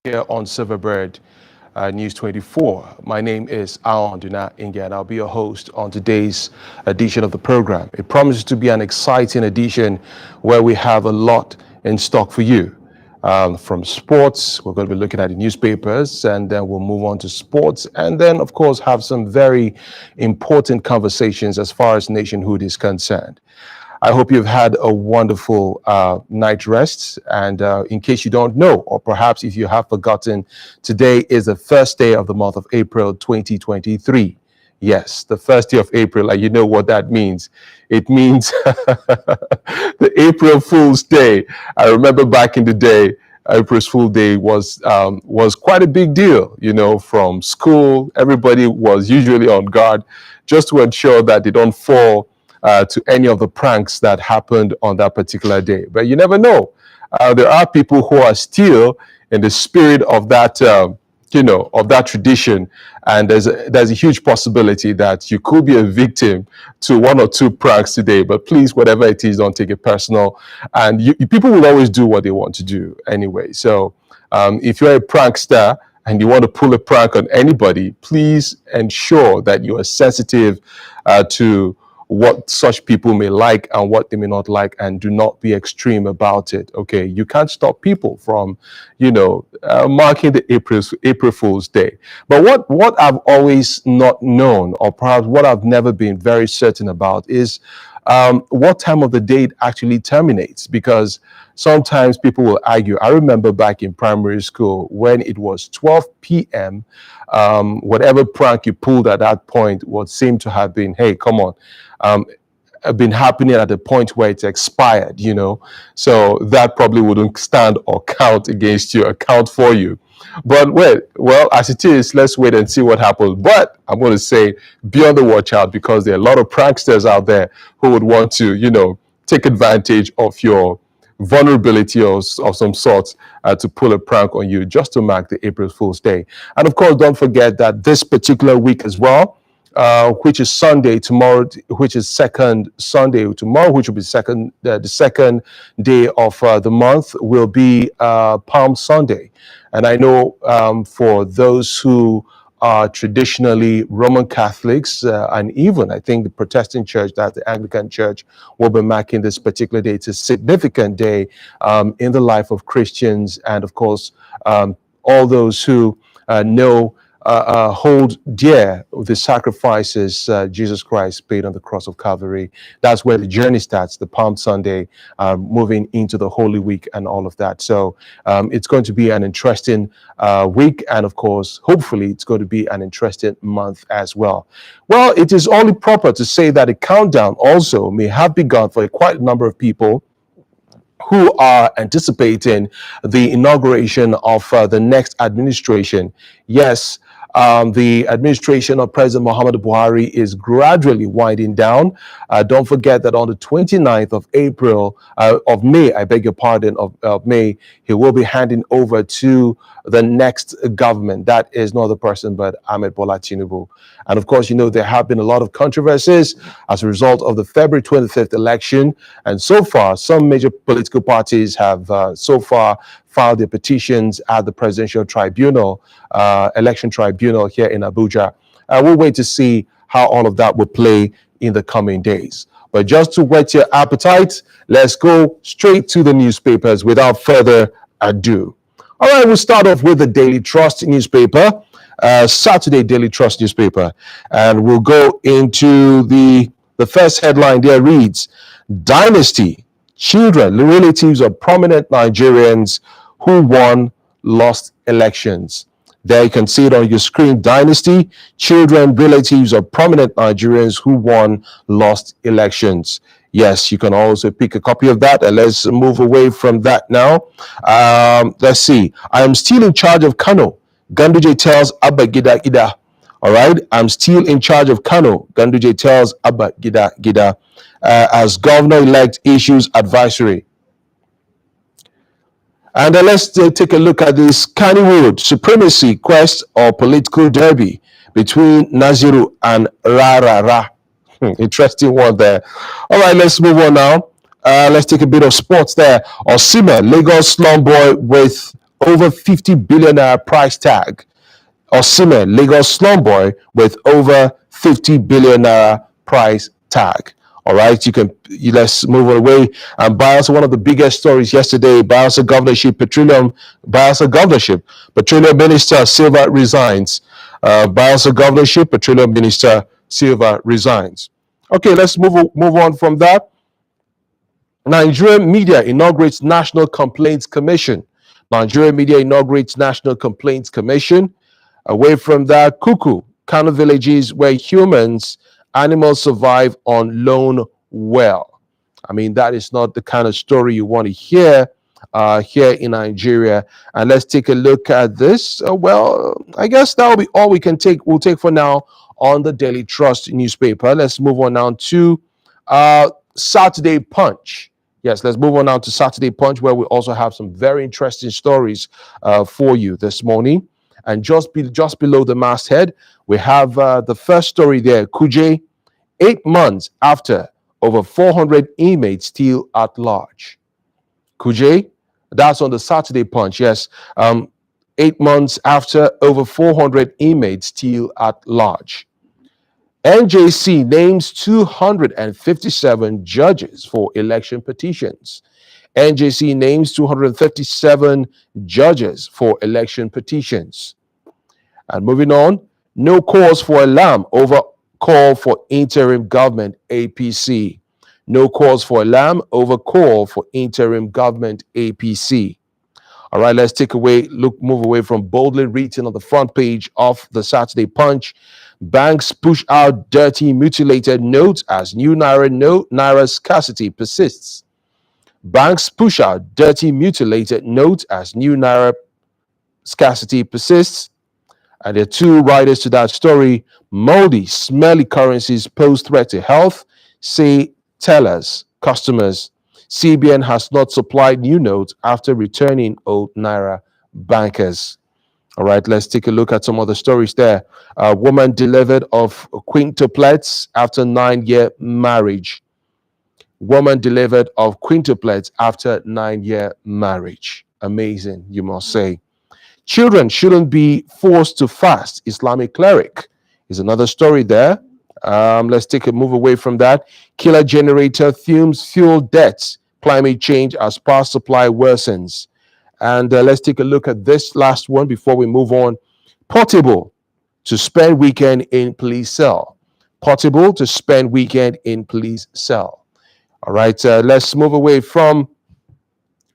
here on Silverbird News 24. My name is Aon Duna Inga, and I'll be your host on today's edition of the program. It promises to be an exciting edition where we have a lot in stock for you. From sports, we're going to be looking at the newspapers, and then we'll move on to sports, and then, of course, have some very important conversations as far as nationhood is concerned. I hope you've had a wonderful night rest. And in case you don't know, or perhaps if you have forgotten, today is the first day of the month of April 2023. Yes, the first day of April, and you know what that means. It means the April Fool's Day. I remember back in the day, April Fool's Day was quite a big deal. You know, from school, everybody was usually on guard just to ensure that they don't fall to any of the pranks that happened on that particular day. But you never know. There are people who are still in the spirit of that, of that tradition. And there's a huge possibility that you could be a victim to one or two pranks today. But please, whatever it is, don't take it personal. And people will always do what they want to do anyway. So if you're a prankster and you want to pull a prank on anybody, please ensure that you are sensitive to what such people may like and what they may not like, and do not be extreme about it. Okay, you can't stop people from, marking the April Fool's Day. But what I've always not known, or perhaps what I've never been very certain about, is what time of the day it actually terminates, because sometimes people will argue. I remember back in primary school when it was 12 p.m., whatever prank you pulled at that point would seem to have been, hey, come on, been happening at the point where it's expired, so that probably wouldn't stand or account for you. But well, as it is, let's wait and see what happens. But I'm going to say, be on the watch out, because there are a lot of pranksters out there who would want to, take advantage of your vulnerability of some sort to pull a prank on you just to mark the April Fool's Day. And of course, don't forget that this particular week as well, which is Sunday tomorrow, which is second Sunday tomorrow, which will be the second day of the month, will be Palm Sunday. And I know for those who are traditionally Roman Catholics, and even I think the Protestant Church, that the Anglican Church, will be marking this particular day. It's a significant day in the life of Christians, and of course, all those who hold dear the sacrifices Jesus Christ paid on the cross of Calvary. That's where the journey starts, the Palm Sunday, moving into the Holy Week and all of that. So it's going to be an interesting week, and of course, hopefully, it's going to be an interesting month as well. Well, it is only proper to say that a countdown also may have begun for quite a number of people who are anticipating the inauguration of the next administration. Yes, the administration of President Muhammadu Buhari is gradually winding down. Don't forget that on the 29th of May, I beg your pardon, of May, he will be handing over to the next government. That is no other person but Ahmed Bola Tinubu. And of course, there have been a lot of controversies as a result of the February 25th election. And so far, some major political parties have so far filed their petitions at the presidential tribunal, election tribunal here in Abuja. We'll wait to see how all of that will play in the coming days. But just to whet your appetite, let's go straight to the newspapers without further ado. All right, we'll start off with the Daily Trust newspaper, Saturday Daily Trust newspaper. And we'll go into the first headline there reads, Dynasty, children, relatives of prominent Nigerians who won, lost elections. There you can see it on your screen. Dynasty, children, relatives of prominent Nigerians who won, lost elections. Yes, you can also pick a copy of that, and let's move away from that now. Let's see. I am still in charge of Kano. Ganduje tells Abba Gida Gida. All right. I'm still in charge of Kano. Ganduje tells Abba Gida Gida as governor-elect issues advisory. And then let's take a look at this Kannywood supremacy quest or political derby between Naziru and Rarara. Interesting one there. All right, let's move on now. Let's take a bit of sports there. Osimhen, Lagos slum boy with over 50 billion naira price tag. Osimhen, Lagos slum boy with over 50 billion naira price tag. All right, let's move away. And Bayelsa, one of the biggest stories yesterday, Bayelsa governorship, petroleum minister Silva resigns. Bayelsa governorship, petroleum minister Silva resigns. Okay, let's move on from that. Nigerian media inaugurates National Complaints Commission. Nigerian media inaugurates National Complaints Commission. Away from that, Kuku, Kano villages where animals survive on lone well. I mean, that is not the kind of story you want to hear here in Nigeria. And let's take a look at this. I guess that will be all we'll take for now on the Daily Trust newspaper. Let's move on now to Saturday Punch. Yes, let's move on now to Saturday Punch, where we also have some very interesting stories for you this morning. And just below the masthead, we have the first story there. Kuje, 8 months after over 400 inmates still at large. Kuje, that's on the Saturday Punch. Yes, 8 months after over 400 inmates still at large. NJC names 257 judges for election petitions. NJC names 257 judges for election petitions. And moving on, no cause for alarm over call for interim government APC. No cause for alarm over call for interim government APC. All right, let's move away from boldly written on the front page of the Saturday Punch. Banks push out dirty, mutilated notes as new Naira scarcity persists. Banks push out dirty, mutilated notes as new Naira scarcity persists. And there are two writers to that story. Moldy, smelly currencies pose threat to health, say tellers, customers. CBN has not supplied new notes after returning old Naira bankers. All right, let's take a look at some other stories there. A woman delivered of quintuplets after 9-year marriage. Woman delivered of quintuplets after 9-year marriage. Amazing, you must say. Children shouldn't be forced to fast. Islamic cleric is another story there. Let's take a move away from that. Killer generator fumes fuel deaths. Climate change as power supply worsens. And let's take a look at this last one before we move on. Portable to spend weekend in police cell. Portable to spend weekend in police cell. All right, let's move away from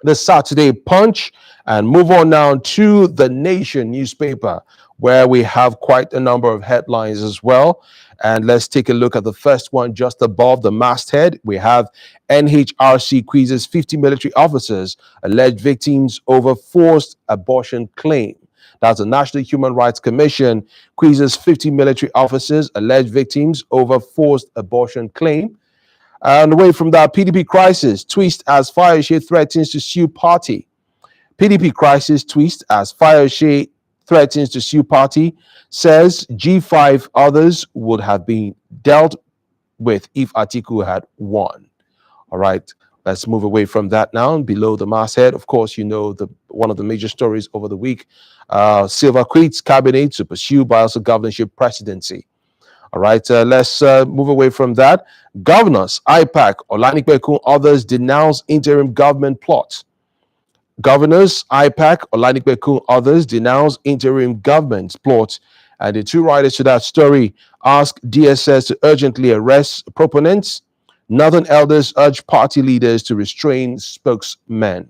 the Saturday Punch and move on now to the Nation newspaper, where we have quite a number of headlines as well. And let's take a look at the first one just above the masthead. We have NHRC quizzes 50 military officers, alleged victims over forced abortion claim. That's the National Human Rights Commission quizzes 50 military officers, alleged victims over forced abortion claim. And away from that, PDP crisis twist as Fayose threatens to sue party. PDP crisis twist as Fayose threatens to sue party, says G5 others would have been dealt with if Atiku had won. All right, let's move away from that now. Below the masthead, of course, you know one of the major stories over the week. Silva quits cabinet to pursue Bayelsa governorship presidency. All right, let's move away from that. Governors, IPAC, Olanipekun, others denounce interim government plot. Governors, IPAC, Olanipekun, others denounce interim government plot. And the two writers to that story ask DSS to urgently arrest proponents. Northern elders urge party leaders to restrain spokesmen.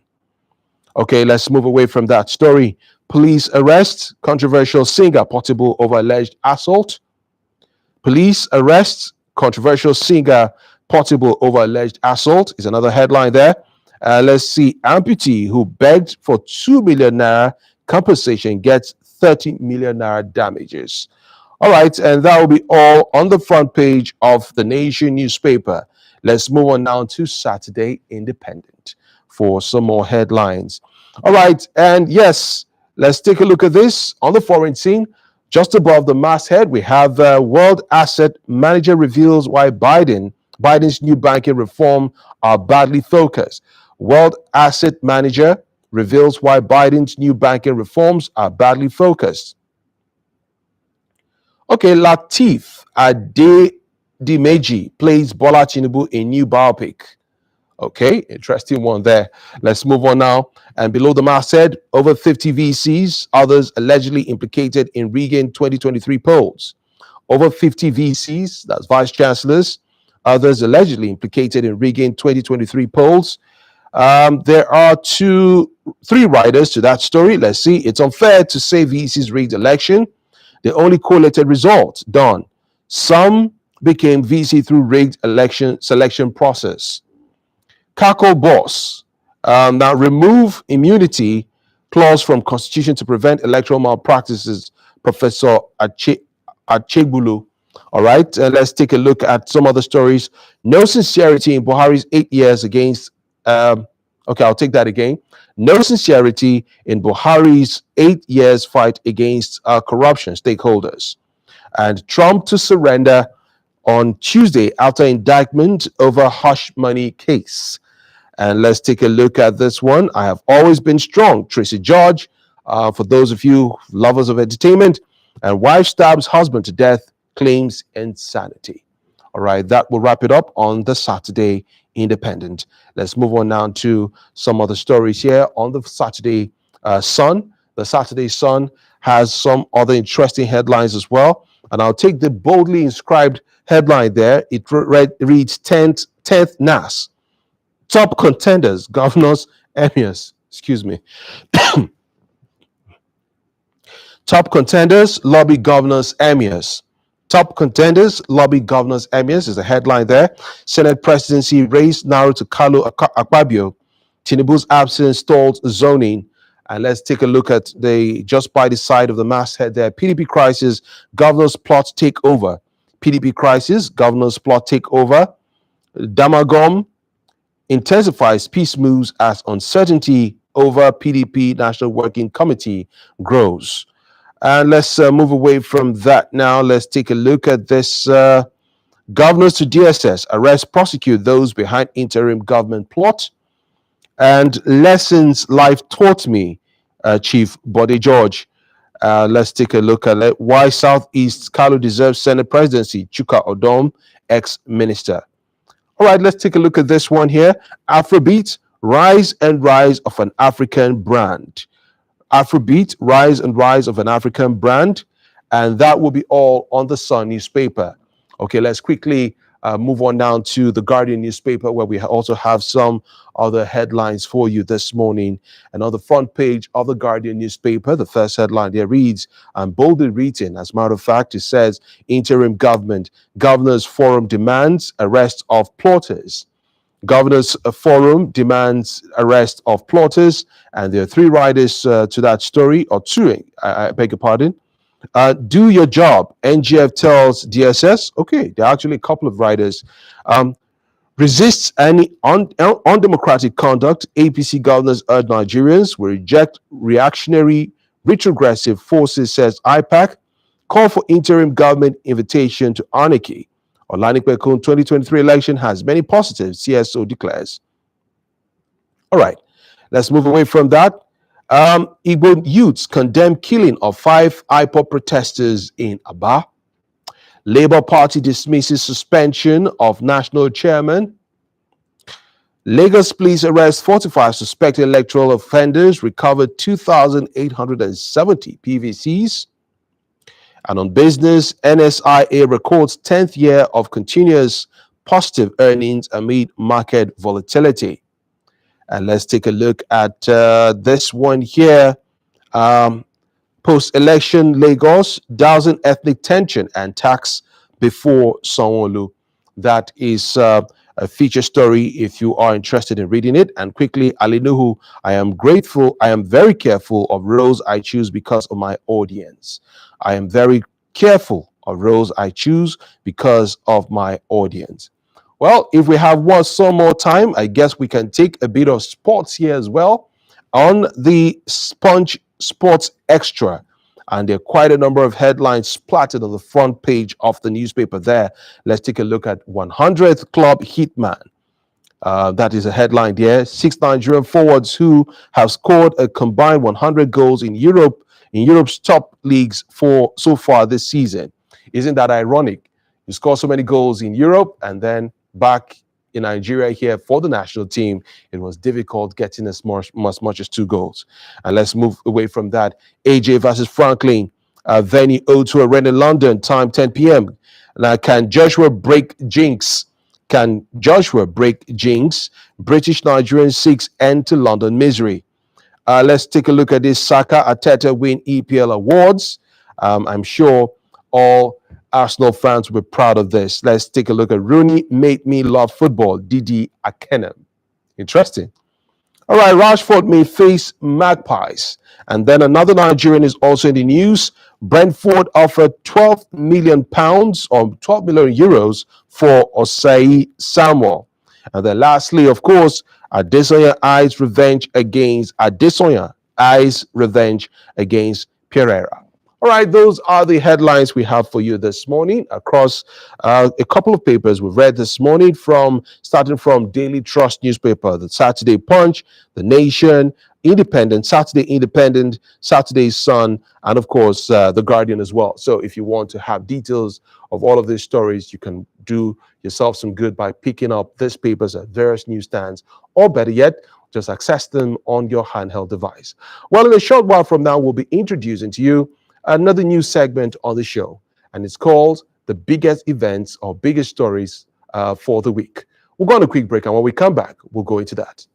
Okay, let's move away from that story. Police arrest controversial singer Portable over alleged assault. Police arrest controversial singer Portable over alleged assault is another headline there. Let's see. Amputee who begged for 2 million naira compensation gets 30 million naira damages. All right, and that will be all on the front page of the Nation newspaper. Let's move on now to Saturday Independent for some more headlines. All right, and yes, let's take a look at this on the foreign scene. Just above the masthead, we have World Asset Manager reveals why Biden's new banking reform are badly focused. World Asset Manager reveals why Biden's new banking reforms are badly focused. Okay, Lateef Adedimeji plays Bola Tinubu in new biopic. Okay, interesting one there. Let's move on now. And below the masthead, over 50 VCs, others allegedly implicated in rigging 2023 polls. Over 50 VCs, that's vice chancellors, others allegedly implicated in rigging 2023 polls. There are three writers to that story. Let's see. It's unfair to say VCs rigged election. The only correlated result done. Some became VC through rigged election selection process. Kako boss. Now remove immunity clause from constitution to prevent electoral malpractices. Professor Achegbulu. All right, let's take a look at some other stories. No sincerity in Buhari's 8 years against. Okay, I'll take that again. No sincerity in Buhari's 8 years fight against corruption stakeholders. And Trump to surrender on Tuesday after indictment over hush money case. And let's take a look at this one. I have always been strong. Tracy George, for those of you lovers of entertainment, and wife stabs husband to death, claims insanity. All right, that will wrap it up on the Saturday Independent. Let's move on now to some other stories here on the Saturday Sun. The Saturday Sun has some other interesting headlines as well. And I'll take the boldly inscribed headline there. It reads 10th NAS. Top contenders, governors, emirs. Excuse me. Top contenders, lobby governors, emirs. Top contenders, lobby governors, emirs is the headline there. Senate presidency race narrowed to Kalu Akpabio. Tinubu's absence stalled zoning. And let's take a look at just by the side of the masthead there. PDP crisis, governors plot take over. PDP crisis, governors plot take over. Damagom intensifies peace moves as uncertainty over PDP National Working Committee grows. And let's move away from that now. Let's take a look at this. Governors to DSS, arrest, prosecute those behind interim government plot. And lessons life taught me, Chief Bode George. Let's take a look at why Southeast Kalu deserves Senate presidency. Chuka Odom, ex-minister. All right, let's take a look at this one here. Afrobeat, rise and rise of an African brand. Afrobeat, rise and rise of an African brand. And that will be all on the Sun newspaper. Okay, let's quickly move on down to the Guardian newspaper, where we also have some other headlines for you this morning. And on the front page of the Guardian newspaper, the first headline there reads, and boldly written, as a matter of fact, it says, interim government, governors forum demands arrest of plotters. Governors Forum demands arrest of plotters, and there are three riders to that story, or two, I beg your pardon. Do your job, NGF tells DSS. Okay, there are actually a couple of riders. Resists any undemocratic conduct. APC governors urge Nigerians will reject reactionary, retrogressive forces, says IPAC. Call for interim government invitation to anarchy. Olanipekun 2023 election has many positives, CSO declares. All right, let's move away from that. Igbo youths condemn killing of 5 IPOB protesters in Aba. Labour Party dismisses suspension of national chairman. Lagos police arrest 45 suspected electoral offenders, recovered 2,870 PVCs. And on business, NSIA records 10th year of continuous positive earnings amid market volatility. And let's take a look at this one here. Post-election Lagos, dousing ethnic tension and tax before Sanwo-Olu. That is a feature story if you are interested in reading it. And quickly, Ali Nuhu, I am very careful of roles I choose because of my audience. I am very careful of roles I choose because of my audience. Well, if we have some more time, I guess we can take a bit of sports here as well on the Sponge Sports Extra. And there are quite a number of headlines splattered on the front page of the newspaper there. Let's take a look at 100th Club Hitman. That is a headline there. 6 Nigerian forwards who have scored a combined 100 goals in Europe's top leagues for so far this season. Isn't that ironic? You score so many goals in Europe, and then back in Nigeria here for the national team, it was difficult getting as much as 2 goals. And let's move away from that. AJ versus Franklin, venue O2 Arena in London, time 10 p.m. Now, can Joshua break jinx? Can Joshua break jinx? British Nigerian 6 end to London misery. Let's take a look at this. Saka Arteta win EPL awards. I'm sure all Arsenal fans will be proud of this. Let's take a look at Rooney made me love football. Didi Akenem. Interesting. All right, Rashford may face Magpies. And then another Nigerian is also in the news. Brentford offered £12 million or 12 million euros for Osei Samuel. And then lastly, of course, Adesanya eyes revenge against Pereira. All right, those are the headlines we have for you this morning across a couple of papers we've read this morning, starting from Daily Trust newspaper, the Saturday Punch, The Nation, Saturday Independent, Saturday Sun, and of course, The Guardian as well. So if you want to have details of all of these stories, you can do yourself some good by picking up these papers at various newsstands, or better yet, just access them on your handheld device. Well, in a short while from now, we'll be introducing to you another new segment on the show, and it's called The Biggest Events or Biggest Stories for the Week. We'll go on a quick break, and when we come back, we'll go into that.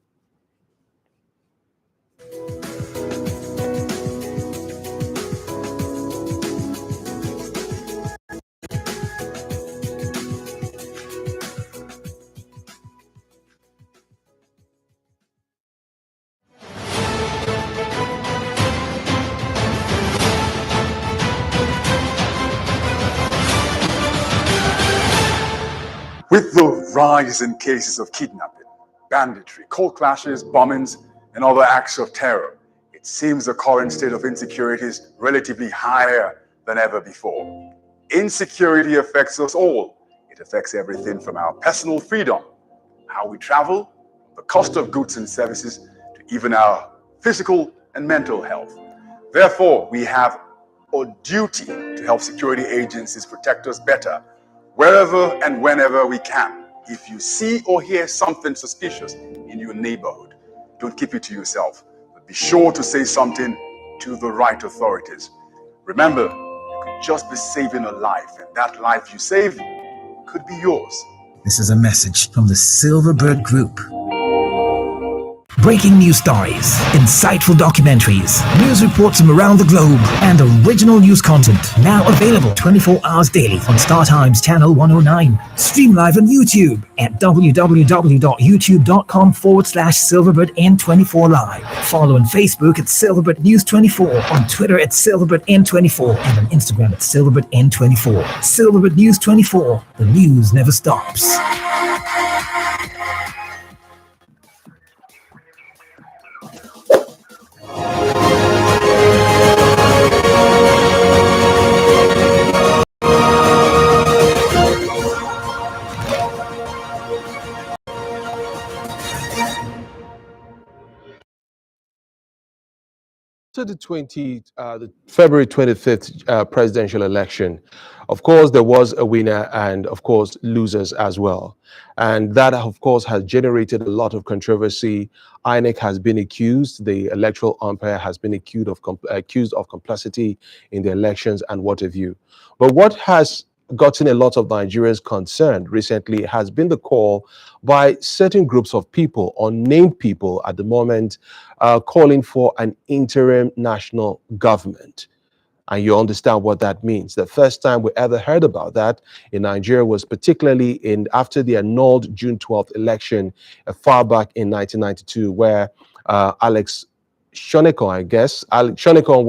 With the rise in cases of kidnapping, banditry, cold clashes, bombings, and other acts of terror, it seems the current state of insecurity is relatively higher than ever before. Insecurity affects us all. It affects everything from our personal freedom, how we travel, the cost of goods and services, to even our physical and mental health. Therefore, we have a duty to help security agencies protect us better, wherever and whenever we can. If you see or hear something suspicious in your neighborhood, don't keep it to yourself, but be sure to say something to the right authorities. Remember, you could just be saving a life, and that life you save could be yours. This is a message from the Silverbird Group. Breaking news stories, insightful documentaries, news reports from around the globe, and original news content now available 24 hours daily on StarTimes Channel 109. Stream live on YouTube at www.youtube.com/SilverbirdN24 Live. Follow on Facebook at Silverbird News 24, on Twitter at Silverbird N24, and on Instagram at Silverbird N24. Silverbird News 24, the news never stops. To the February 25th presidential election, of course, there was a winner and, of course, losers as well. And that, of course, has generated a lot of controversy. INEC has been accused, the electoral umpire has been accused of complicity in the elections and what have you. But what has gotten a lot of Nigerians concerned recently has been the call by certain groups of people, unnamed people at the moment, calling for an interim national government. And you understand what that means. The first time we ever heard about that in Nigeria was particularly after the annulled June 12th election far back in 1992, where Alex Shonekon, I guess, Alex Shonekon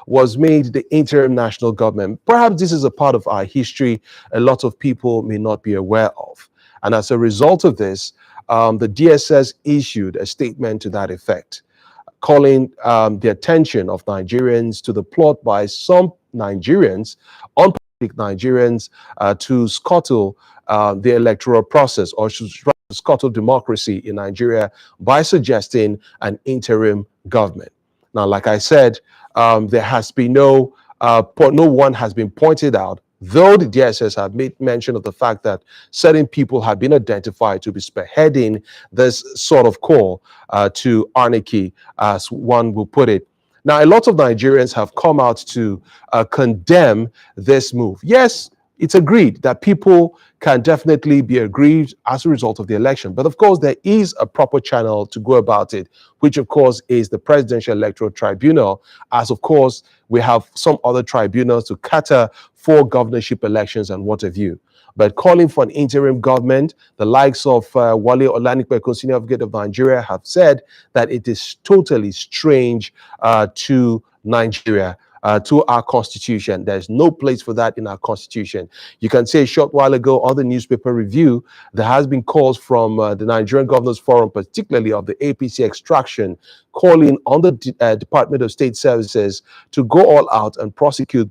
was made the interim national government. Perhaps this is a part of our history a lot of people may not be aware of. And as a result of this, the DSS issued a statement to that effect, calling the attention of Nigerians to the plot by some Nigerians, unpolitic Nigerians, to scuttle the electoral process, or should scuttle democracy in Nigeria by suggesting an interim government. Now, like I said, there has been no one has been pointed out, though the DSS have made mention of the fact that certain people have been identified to be spearheading this sort of call to anarchy, as one will put it. Now, a lot of Nigerians have come out to condemn this move. Yes, it's agreed that people can definitely be aggrieved as a result of the election. But of course, there is a proper channel to go about it, which of course is the Presidential Electoral Tribunal, as of course we have some other tribunals to cater for governorship elections and what have you. But calling for an interim government, the likes of Wale Olanipekun, Senior Advocate of Nigeria, have said that it is totally strange to Nigeria. To our constitution. There's no place for that in our constitution. You can say a short while ago on the newspaper review, there has been calls from the Nigerian Governors Forum, particularly of the APC extraction, calling on the Department of State Services to go all out and prosecute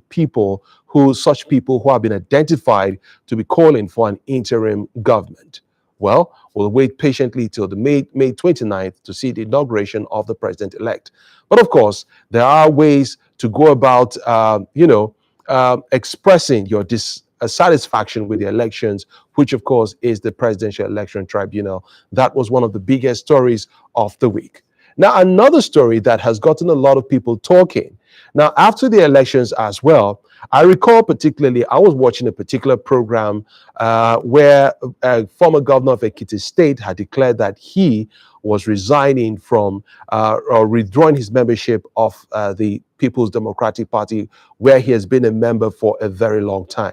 such people who have been identified to be calling for an interim government. Well, we'll wait patiently till the May 29th to see the inauguration of the president-elect. But of course, there are ways to go about, expressing your dissatisfaction with the elections, which of course is the Presidential Election Tribunal. That was one of the biggest stories of the week. Now, another story that has gotten a lot of people talking. Now, after the elections as well, I recall particularly, I was watching a particular program where a former governor of Ekiti State had declared that he was resigning from or withdrawing his membership of the People's Democratic Party, where he has been a member for a very long time.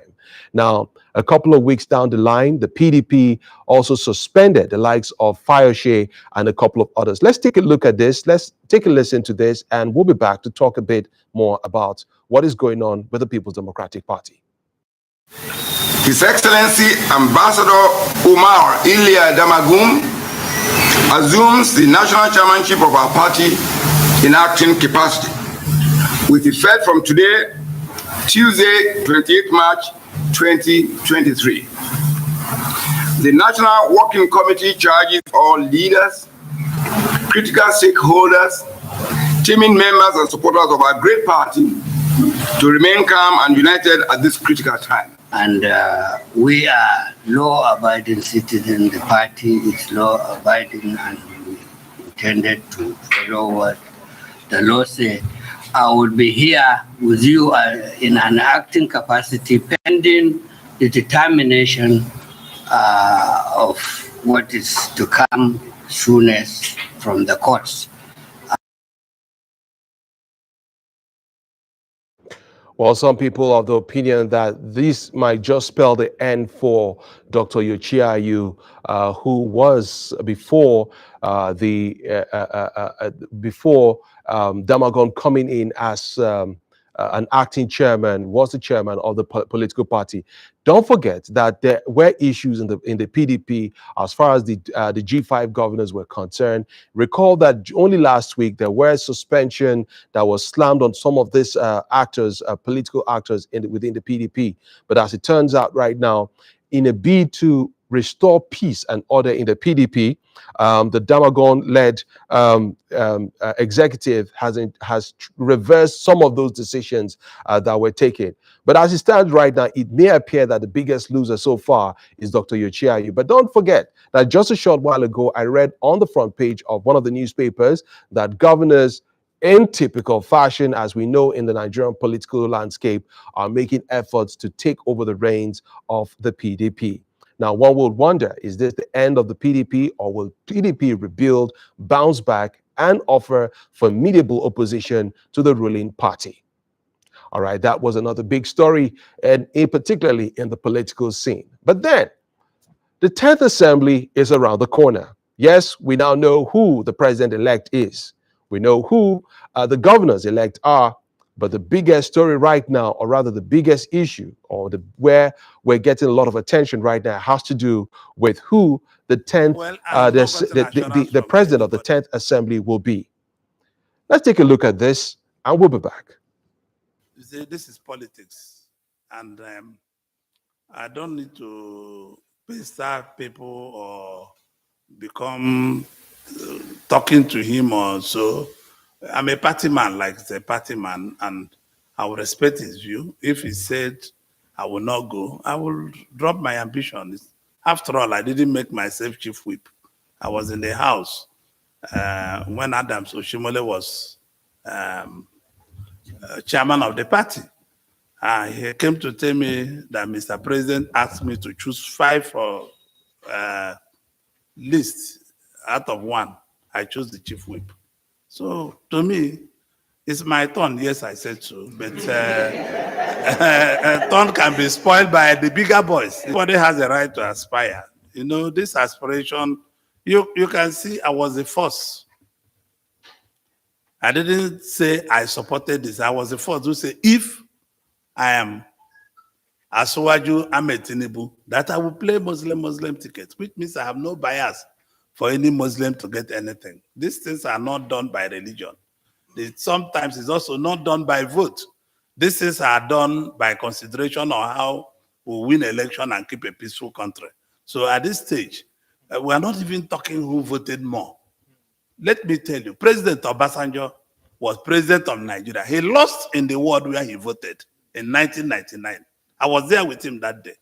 Now, a couple of weeks down the line, the PDP also suspended the likes of Fayose and a couple of others. Let's take a look at this. Let's take a listen to this, and we'll be back to talk a bit more about what is going on with the People's Democratic Party. His Excellency Ambassador Umar Ilia Damagum assumes the national chairmanship of our party in acting capacity, with effect from today, Tuesday, 28 March 2023. The National Working Committee charges all leaders, critical stakeholders, teaming members and supporters of our great party to remain calm and united at this critical time. And we are law-abiding citizens. The party is law-abiding, and we intended to follow what the law said. I will be here with you in an acting capacity pending the determination of what is to come soonest from the courts. Well, some people are of the opinion that this might just spell the end for Dr. Yochiayu, who was before Damagon coming in as an acting chairman, was the chairman of the political party. Don't forget that there were issues in the PDP as far as the G5 governors were concerned. Recall that only last week there were suspension that was slammed on some of these political actors within the PDP. But as it turns out right now, in a bid to restore peace and order in the PDP, the Damagon-led executive has reversed some of those decisions that were taken. But as it stands right now, it may appear that the biggest loser so far is Dr. Yochiayu. But don't forget that just a short while ago, I read on the front page of one of the newspapers that governors, in typical fashion, as we know in the Nigerian political landscape, are making efforts to take over the reins of the PDP. Now, one would wonder, is this the end of the PDP, or will PDP rebuild, bounce back, and offer formidable opposition to the ruling party? All right, that was another big story, and particularly in the political scene. But then, the 10th Assembly is around the corner. Yes, we now know who the president-elect is. We know who the governors-elect are. But the biggest story right now, or rather the biggest issue, or where we're getting a lot of attention right now, has to do with who the 10th, the president of the 10th Assembly will be. Let's take a look at this, and we'll be back. You see, this is politics, and I don't need to pester people or become talking to him or so. I'm a party man, like it's a party man, and I will respect his view. If he said I will not go, I will drop my ambition. After all, I didn't make myself chief whip. I was in the house when Adams Oshimole was chairman of the party. He came to tell me that Mr. President asked me to choose 5 for list out of 1. I chose the chief whip. So to me, it's my turn. Yes, I said so. But a turn can be spoiled by the bigger boys. Everybody has a right to aspire. You know, this aspiration, you can see I was the first. I didn't say I supported this. I was the first to say, if I am Asuwaju Ahmed Tinubu, that I will play Muslim tickets, which means I have no bias for any Muslim to get anything. These things are not done by religion. Sometimes it's also not done by vote. These things are done by consideration on how we win election and keep a peaceful country. So at this stage, we are not even talking who voted more. Let me tell you, President Obasanjo was president of Nigeria. He lost in the ward where he voted in 1999. I was there with him that day.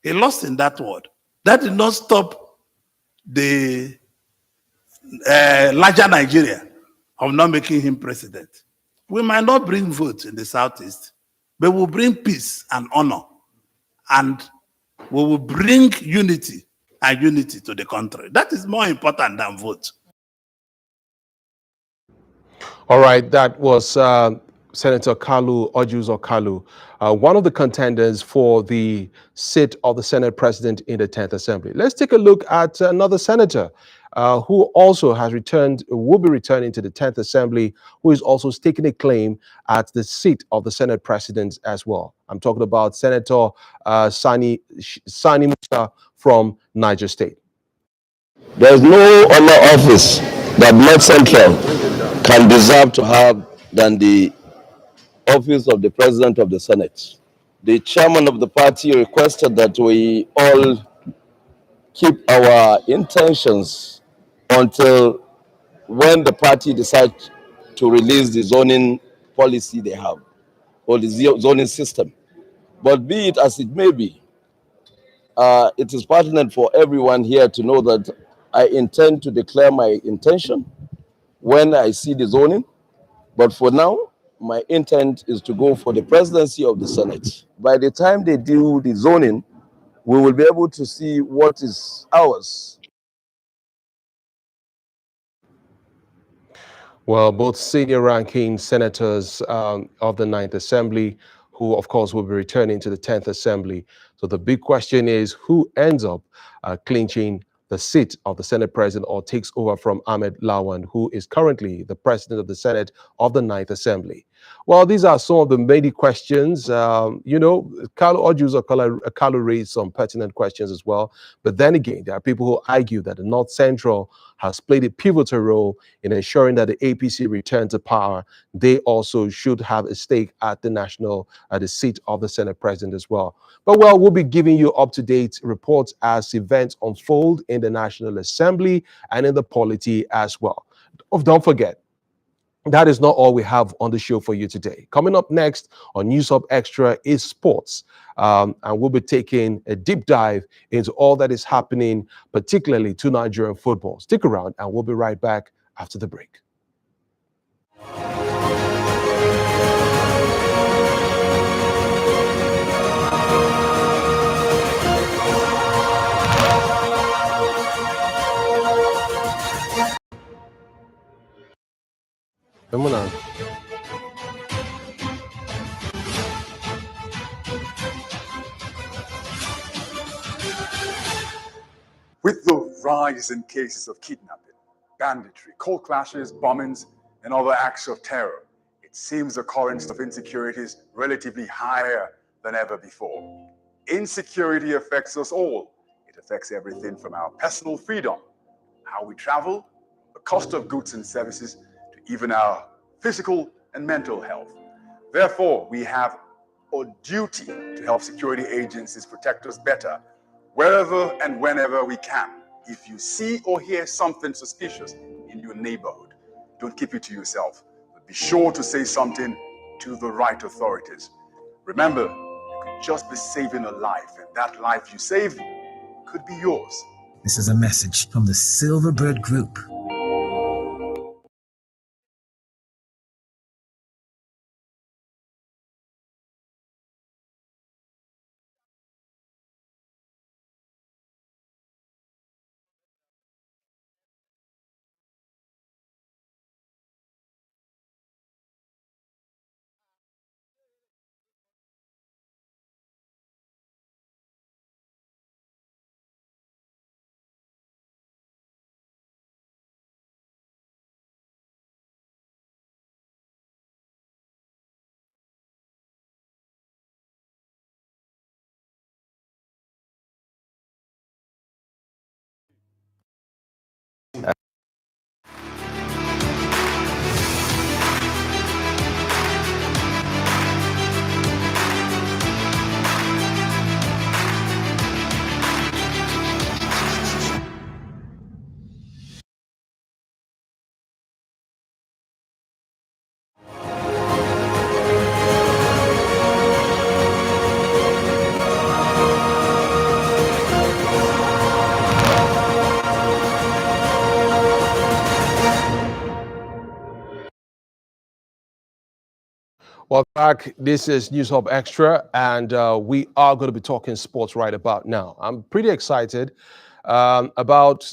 He lost in that ward. That did not stop the larger Nigeria of not making him president. We might not bring votes in the Southeast, but we'll bring peace and honor. And we will bring unity to the country. That is more important than votes. All right, that was Senator Kalu Ojuzo Kalu, one of the contenders for the seat of the Senate President in the 10th Assembly. Let's take a look at another senator who also has returned, will be returning to the 10th Assembly, who is also staking a claim at the seat of the Senate President as well. I'm talking about Senator Sani Musa from Niger State. There's no other office that North Central can deserve to have than the office of the President of the Senate. The chairman of the party requested that we all keep our intentions until when the party decides to release the zoning policy they have, or the zoning system. But be it as it may be, it is pertinent for everyone here to know that I intend to declare my intention when I see the zoning. But for now, my intent is to go for the presidency of the Senate. By the time they do the zoning, we will be able to see what is ours. Well, both senior ranking senators of the 9th Assembly, who of course will be returning to the 10th Assembly. So the big question is who ends up clinching the seat of the Senate President or takes over from Ahmed Lawan, who is currently the President of the Senate of the 9th Assembly. Well, these are some of the many questions. You know, Kalu Ojuzo Kalu raised some pertinent questions as well. But then again, there are people who argue that the North Central has played a pivotal role in ensuring that the APC return to power. They also should have a stake at the seat of the Senate President as well. But well, we'll be giving you up-to-date reports as events unfold in the National Assembly and in the polity as well. Don't forget, that is not all we have on the show for you today. Coming up next on News Hub Extra is sports. And we'll be taking a deep dive into all that is happening, particularly to Nigerian football. Stick around and we'll be right back after the break. Come on. With the rise in cases of kidnapping, banditry, cold clashes, bombings, and other acts of terror, it seems the current of insecurity is relatively higher than ever before. Insecurity affects us all. It affects everything from our personal freedom, how we travel, the cost of goods and services, to even our physical and mental health. Therefore, we have a duty to help security agencies protect us better wherever and whenever we can, if you see or hear something suspicious in your neighborhood, don't keep it to yourself. But be sure to say something to the right authorities. Remember, you could just be saving a life, and that life you save could be yours. This is a message from the Silverbird Group. Welcome back. This is News Hub Extra, and we are going to be talking sports right about now. I'm pretty excited about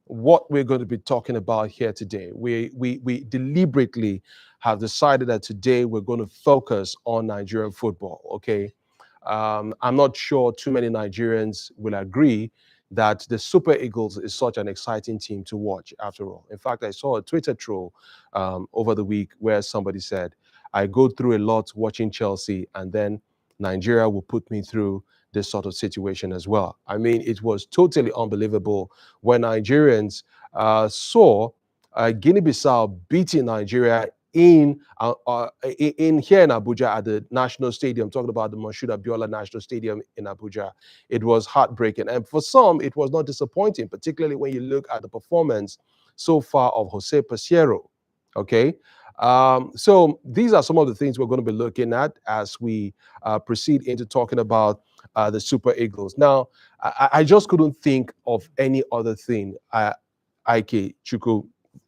what we're going to be talking about here today. We deliberately have decided that today we're going to focus on Nigerian football. Okay, I'm not sure too many Nigerians will agree that the Super Eagles is such an exciting team to watch. After all, in fact, I saw a Twitter troll over the week where somebody said, I go through a lot watching Chelsea, and then Nigeria will put me through this sort of situation as well. I mean, it was totally unbelievable when Nigerians saw Guinea-Bissau beating Nigeria in here in Abuja at the National Stadium, talking about the Moshood Abiola National Stadium in Abuja. It was heartbreaking. And for some, it was not disappointing, particularly when you look at the performance so far of Jose Peseiro. Okay. So these are some of the things we're going to be looking at as we proceed into talking about the Super Eagles. Now, I just couldn't think of any other thing. Ike Chuku,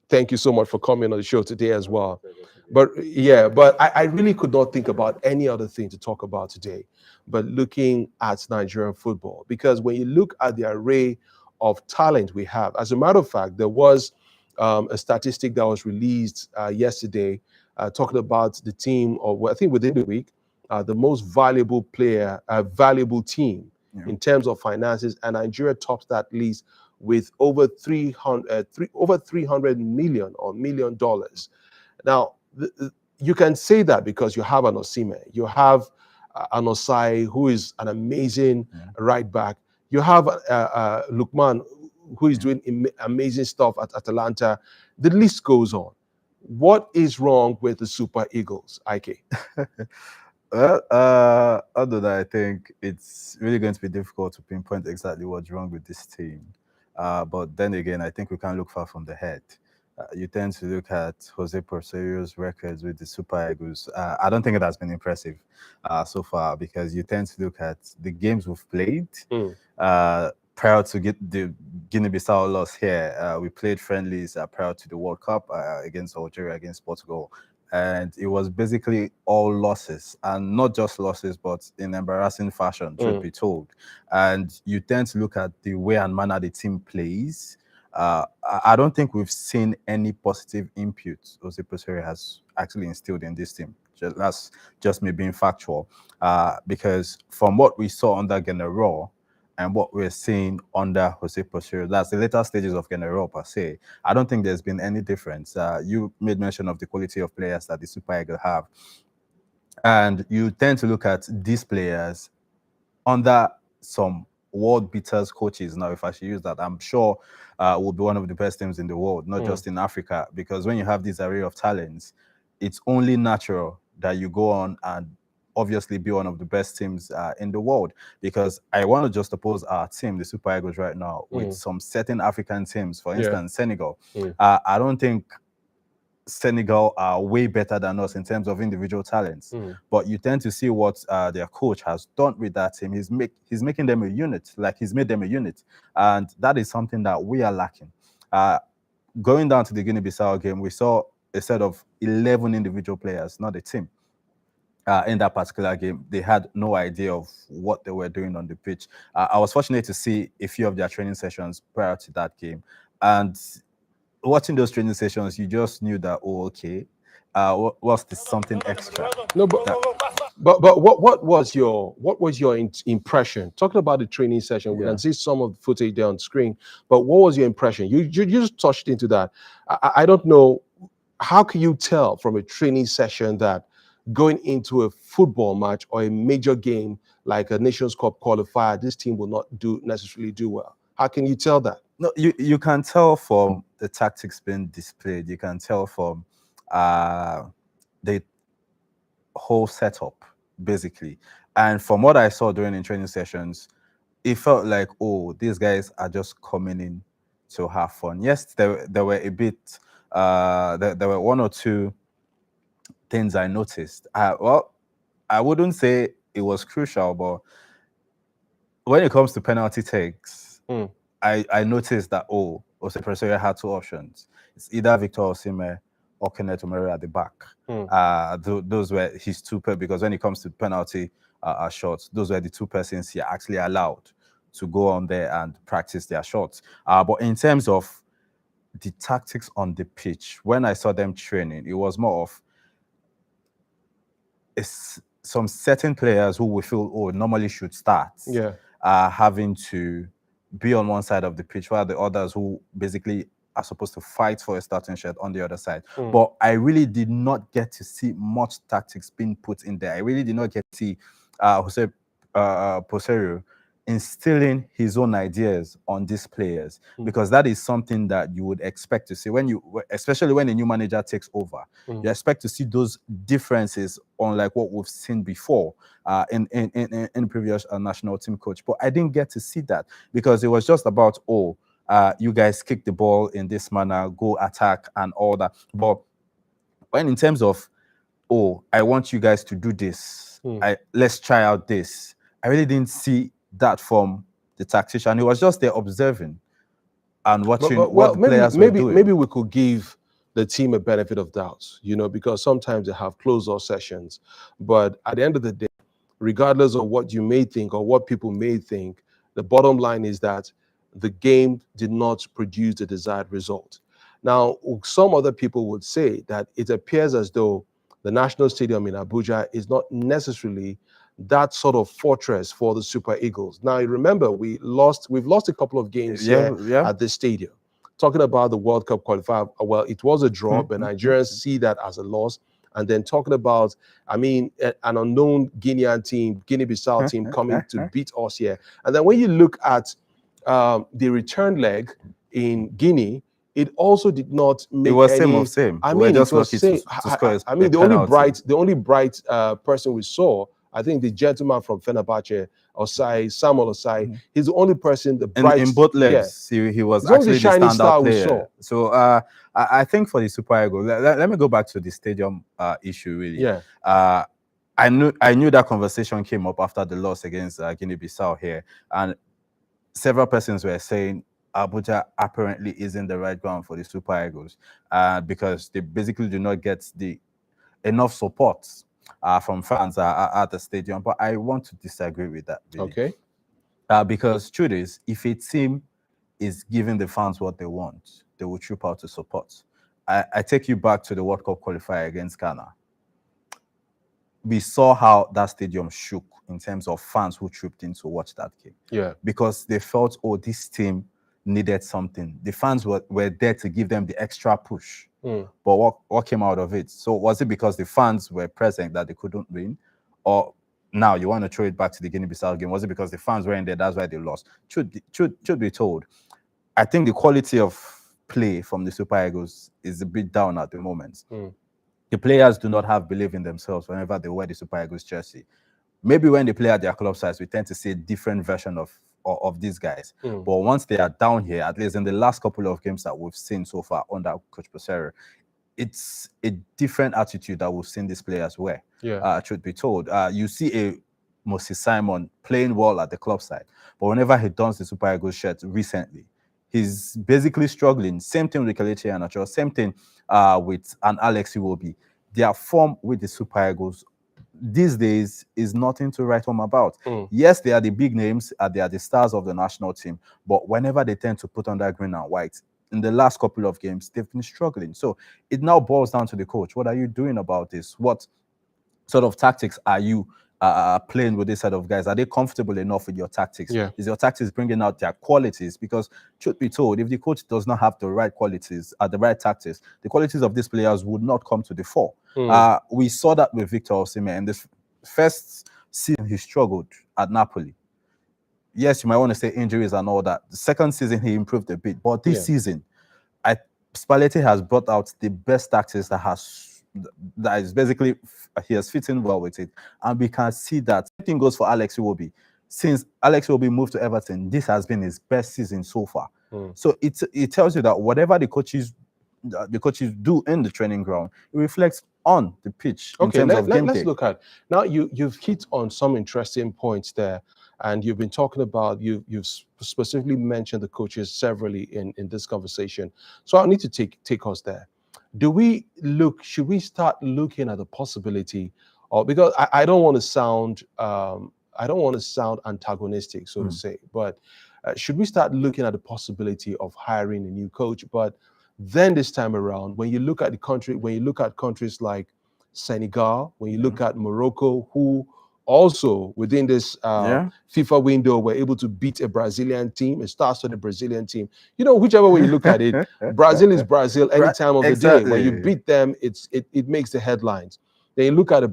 thank you so much for coming on the show today as well. But yeah, but I really could not think about any other thing to talk about today, but looking at Nigerian football. Because when you look at the array of talent we have, as a matter of fact, there was a statistic that was released yesterday talking about the team, or I think within the week, the most valuable player, valuable team in terms of finances, and Nigeria tops that list with over 300 million or $1 million. Now, you can say that because you have an Osimhen, you have an Osai, who is an amazing right back. You have Lukman, who is doing amazing stuff at Atalanta. The list goes on. What is wrong with the Super Eagles, Ike? Well, although that I think it's really going to be difficult to pinpoint exactly what's wrong with this team. But then again, I think we can't look far from the head. You tend to look at Jose Perseiro's records with the Super Eagles. I don't think it has been impressive so far, because you tend to look at the games we've played. Prior to get the Guinea-Bissau loss here, we played friendlies prior to the World Cup against Algeria, against Portugal. And it was basically all losses, and not just losses, but in embarrassing fashion, truth be told. And you tend to look at the way and manner the team plays. I don't think we've seen any positive input Jose Peseiro has actually instilled in this team. That's just me being factual. Because from what we saw under General and what we're seeing under Jose Peseiro, that's the later stages of General per se, I don't think there's been any difference. You made mention of the quality of players that the Super Eagles have. And you tend to look at these players under some world beaters coaches. Now, if I should use that, I'm sure will be one of the best teams in the world, not just in Africa, because when you have this array of talents, it's only natural that you go on and obviously be one of the best teams in the world, because I want to just oppose our team, the Super Eagles, right now with some certain African teams, for instance, Senegal. I don't think Senegal are way better than us in terms of individual talents, but you tend to see what their coach has done with that team. He's making them a unit, like he's made them a unit, and that is something that we are lacking. Going down to the Guinea-Bissau game, we saw a set of 11 individual players, not a team. In that particular game, they had no idea of what they were doing on the pitch. I was fortunate to see a few of their training sessions prior to that game, and watching those training sessions, you just knew that, oh, okay, what's this something extra? No, but what was your impression? Talking about the training session, we can see some of the footage there on screen. But what was your impression? You just touched into that. I don't know, how can you tell from a training session that going into a football match or a major game like a Nations Cup qualifier, this team will not necessarily do well? How can you tell that? No, you can tell from the tactics being displayed. You can tell from the whole setup, basically. And from what I saw during the training sessions, it felt like, oh, these guys are just coming in to have fun. Yes, there were a bit, there were one or two things I noticed. Well, I wouldn't say it was crucial, but when it comes to penalty takes, I noticed that, Jose Peseiro had two options. It's either Victor Osimhen or Kenneth Omeru at the back. Those were his two, because when it comes to penalty shots, those were the two persons he actually allowed to go on there and practice their shots. But in terms of the tactics on the pitch, when I saw them training, it was more of some certain players who we feel, normally should start, having to be on one side of the pitch, while the others who basically are supposed to fight for a starting shirt on the other side. But I really did not get to see much tactics being put in there. I really did not get to see Jose Peseiro instilling his own ideas on these players, because that is something that you would expect to see especially when a new manager takes over. You expect to see those differences on like what we've seen before in previous national team coach. But I didn't get to see that, because it was just about, you guys kick the ball in this manner, go attack and all that. But when in terms of, I want you guys to do this, let's try out this, I really didn't see that from the tactician. He was just there observing and watching what the players were doing. Maybe we could give the team a benefit of doubt, because sometimes they have closed-door sessions. But at the end of the day, regardless of what you may think or what people may think, the bottom line is that the game did not produce the desired result. Now, some other people would say that it appears as though the National Stadium in Abuja is not necessarily that sort of fortress for the Super Eagles. Now, remember, we've lost a couple of games here at this stadium. Talking about the World Cup qualifier, well, it was a draw, but Nigerians see that as a loss. And then talking about, an unknown Guinean team, Guinea-Bissau team coming to beat us here. And then when you look at the return leg in Guinea, it also did not make it was any, same. I mean, it was same. The only bright person we saw, I think the gentleman from Fenerbahce, Samuel Osai, he's the only person, in both legs, he was actually the standout player. So I think for the Super Eagles, let me go back to the stadium issue, really. I knew that conversation came up after the loss against Guinea-Bissau here, and several persons were saying Abuja apparently isn't the right ground for the Super Eagles, because they basically do not get enough support from fans at the stadium. But I want to disagree with that, really. Okay. Because truth is, if a team is giving the fans what they want, they will troop out to support. I take you back to the World Cup qualifier against Ghana. We saw how that stadium shook in terms of fans who trooped in to watch that game. Yeah. Because they felt, this team needed something. The fans were there to give them the extra push. But what came out of it? So was it because the fans were present that they couldn't win? Or now you want to throw it back to the Guinea-Bissau game? Was it because the fans weren't there, that's why they lost? Should be told. I think the quality of play from the Super Eagles is a bit down at the moment. the players do not have belief in themselves whenever they wear the Super Eagles jersey. Maybe when they play at their club size, we tend to see a different version of these guys. But once they are down here, at least in the last couple of games that we've seen so far under Coach Pesero, it's a different attitude that we've seen these players wear. Yeah. Truth be told, you see a Moses Simon playing well at the club side, but whenever he dons the Super Eagles shirt recently, he's basically struggling. Same thing with Kelechi Iheanacho, same thing with an Alex Iwobi. Their form with the Super Eagles these days is nothing to write home about. Yes, they are the big names, they are the stars of the national team, but whenever they tend to put on that green and white, in the last couple of games, they've been struggling. So it now boils down to the coach. What are you doing about this? What sort of tactics are you playing with this set of guys? Are they comfortable enough with your tactics? Yeah. Is your tactics bringing out their qualities? Because truth be told, if the coach does not have the right qualities, the right tactics, the qualities of these players would not come to the fore. We saw that with Victor Osimhen. In this first season, he struggled at Napoli. Yes, you might want to say injuries and all that. The second season, he improved a bit. But this season, Spalletti has brought out the best tactics that is basically, he has fit in well with it. And we can see that. Same thing goes for Alex Iwobi. Since Alex Iwobi moved to Everton, this has been his best season so far. So it tells you that whatever the coaches do in the training ground, it reflects on the pitch in terms of game let's day. look at now. You've hit on some interesting points there, and you've been talking about you've specifically mentioned the coaches severally in this conversation. So I need to take us there. Should we start looking at the possibility, or because I don't want to sound antagonistic, so to say, but should we start looking at the possibility of hiring a new coach? But then this time around, when you look at countries like Senegal, when you look at Morocco, who also within this FIFA window were able to beat a Brazilian team, a star-studded Brazilian team. You know, whichever way you look at it, Brazil is Brazil any time of the day. When you beat them, it makes the headlines. Then you look at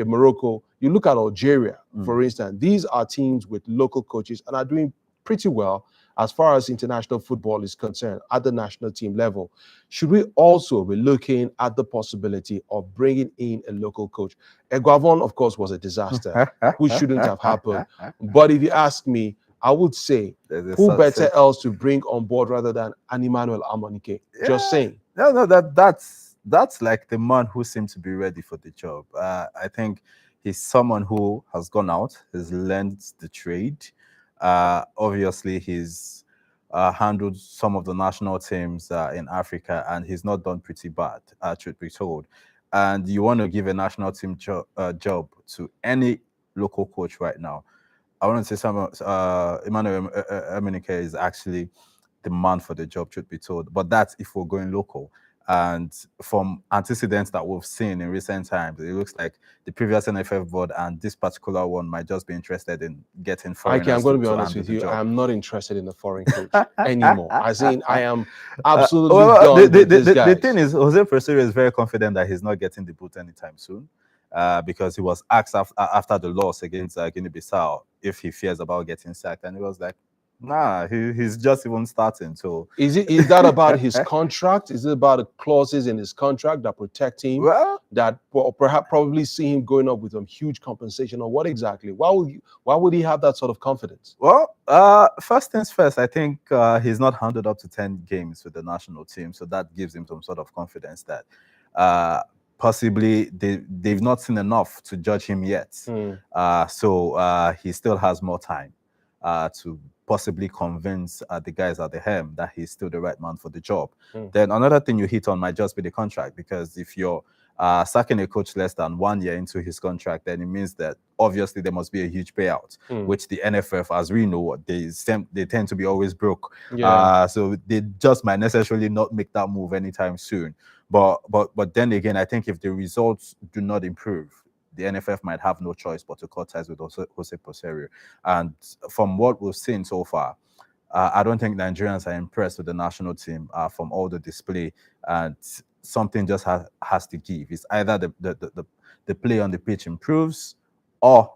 Morocco. You look at Algeria, for instance. These are teams with local coaches and are doing pretty well as far as international football is concerned at the national team level. Should we also be looking at the possibility of bringing in a local coach? Eguavon, of course, was a disaster, which shouldn't have happened. But if you ask me, I would say, who better else to bring on board rather than Emmanuel Amonike? Just saying. No, that's like the man who seems to be ready for the job. I think he's someone who has gone out, has learned the trade. Obviously, he's handled some of the national teams in Africa, and he's not done pretty bad, truth be told. And you want to give a national team job to any local coach right now. I want to say Emmanuel Emenike is actually the man for the job, truth be told. But that's if we're going local. And from antecedents that we've seen in recent times, it looks like the previous NFF board and this particular one might just be interested in getting foreigners. I'm going to be honest with you. I'm not interested in a foreign coach anymore. I am absolutely done with this guy. The thing is, Jose Pesero is very confident that he's not getting the boot anytime soon, because he was asked after the loss against Guinea-Bissau if he fears about getting sacked, and he was like, nah, he's just even starting. So is that about his contract? Is it about the clauses in his contract that protect him? Well, that probably see him going up with some huge compensation, or what exactly? Why would he have that sort of confidence? Well, first things first, I think he's not handed up to 10 games with the national team, so that gives him some sort of confidence that possibly they've not seen enough to judge him yet. So he still has more time to possibly convince the guys at the helm that he's still the right man for the job. Then another thing you hit on might just be the contract, because if you're sacking a coach less than 1 year into his contract, then it means that obviously there must be a huge payout, which the NFF, as we know, they tend to be always broke. So they just might necessarily not make that move anytime soon. But then again, I think if the results do not improve, the NFF might have no choice but to cut ties with Jose Pesero. And from what we've seen so far, I don't think Nigerians are impressed with the national team from all the display, and something just has to give. It's either the play on the pitch improves, or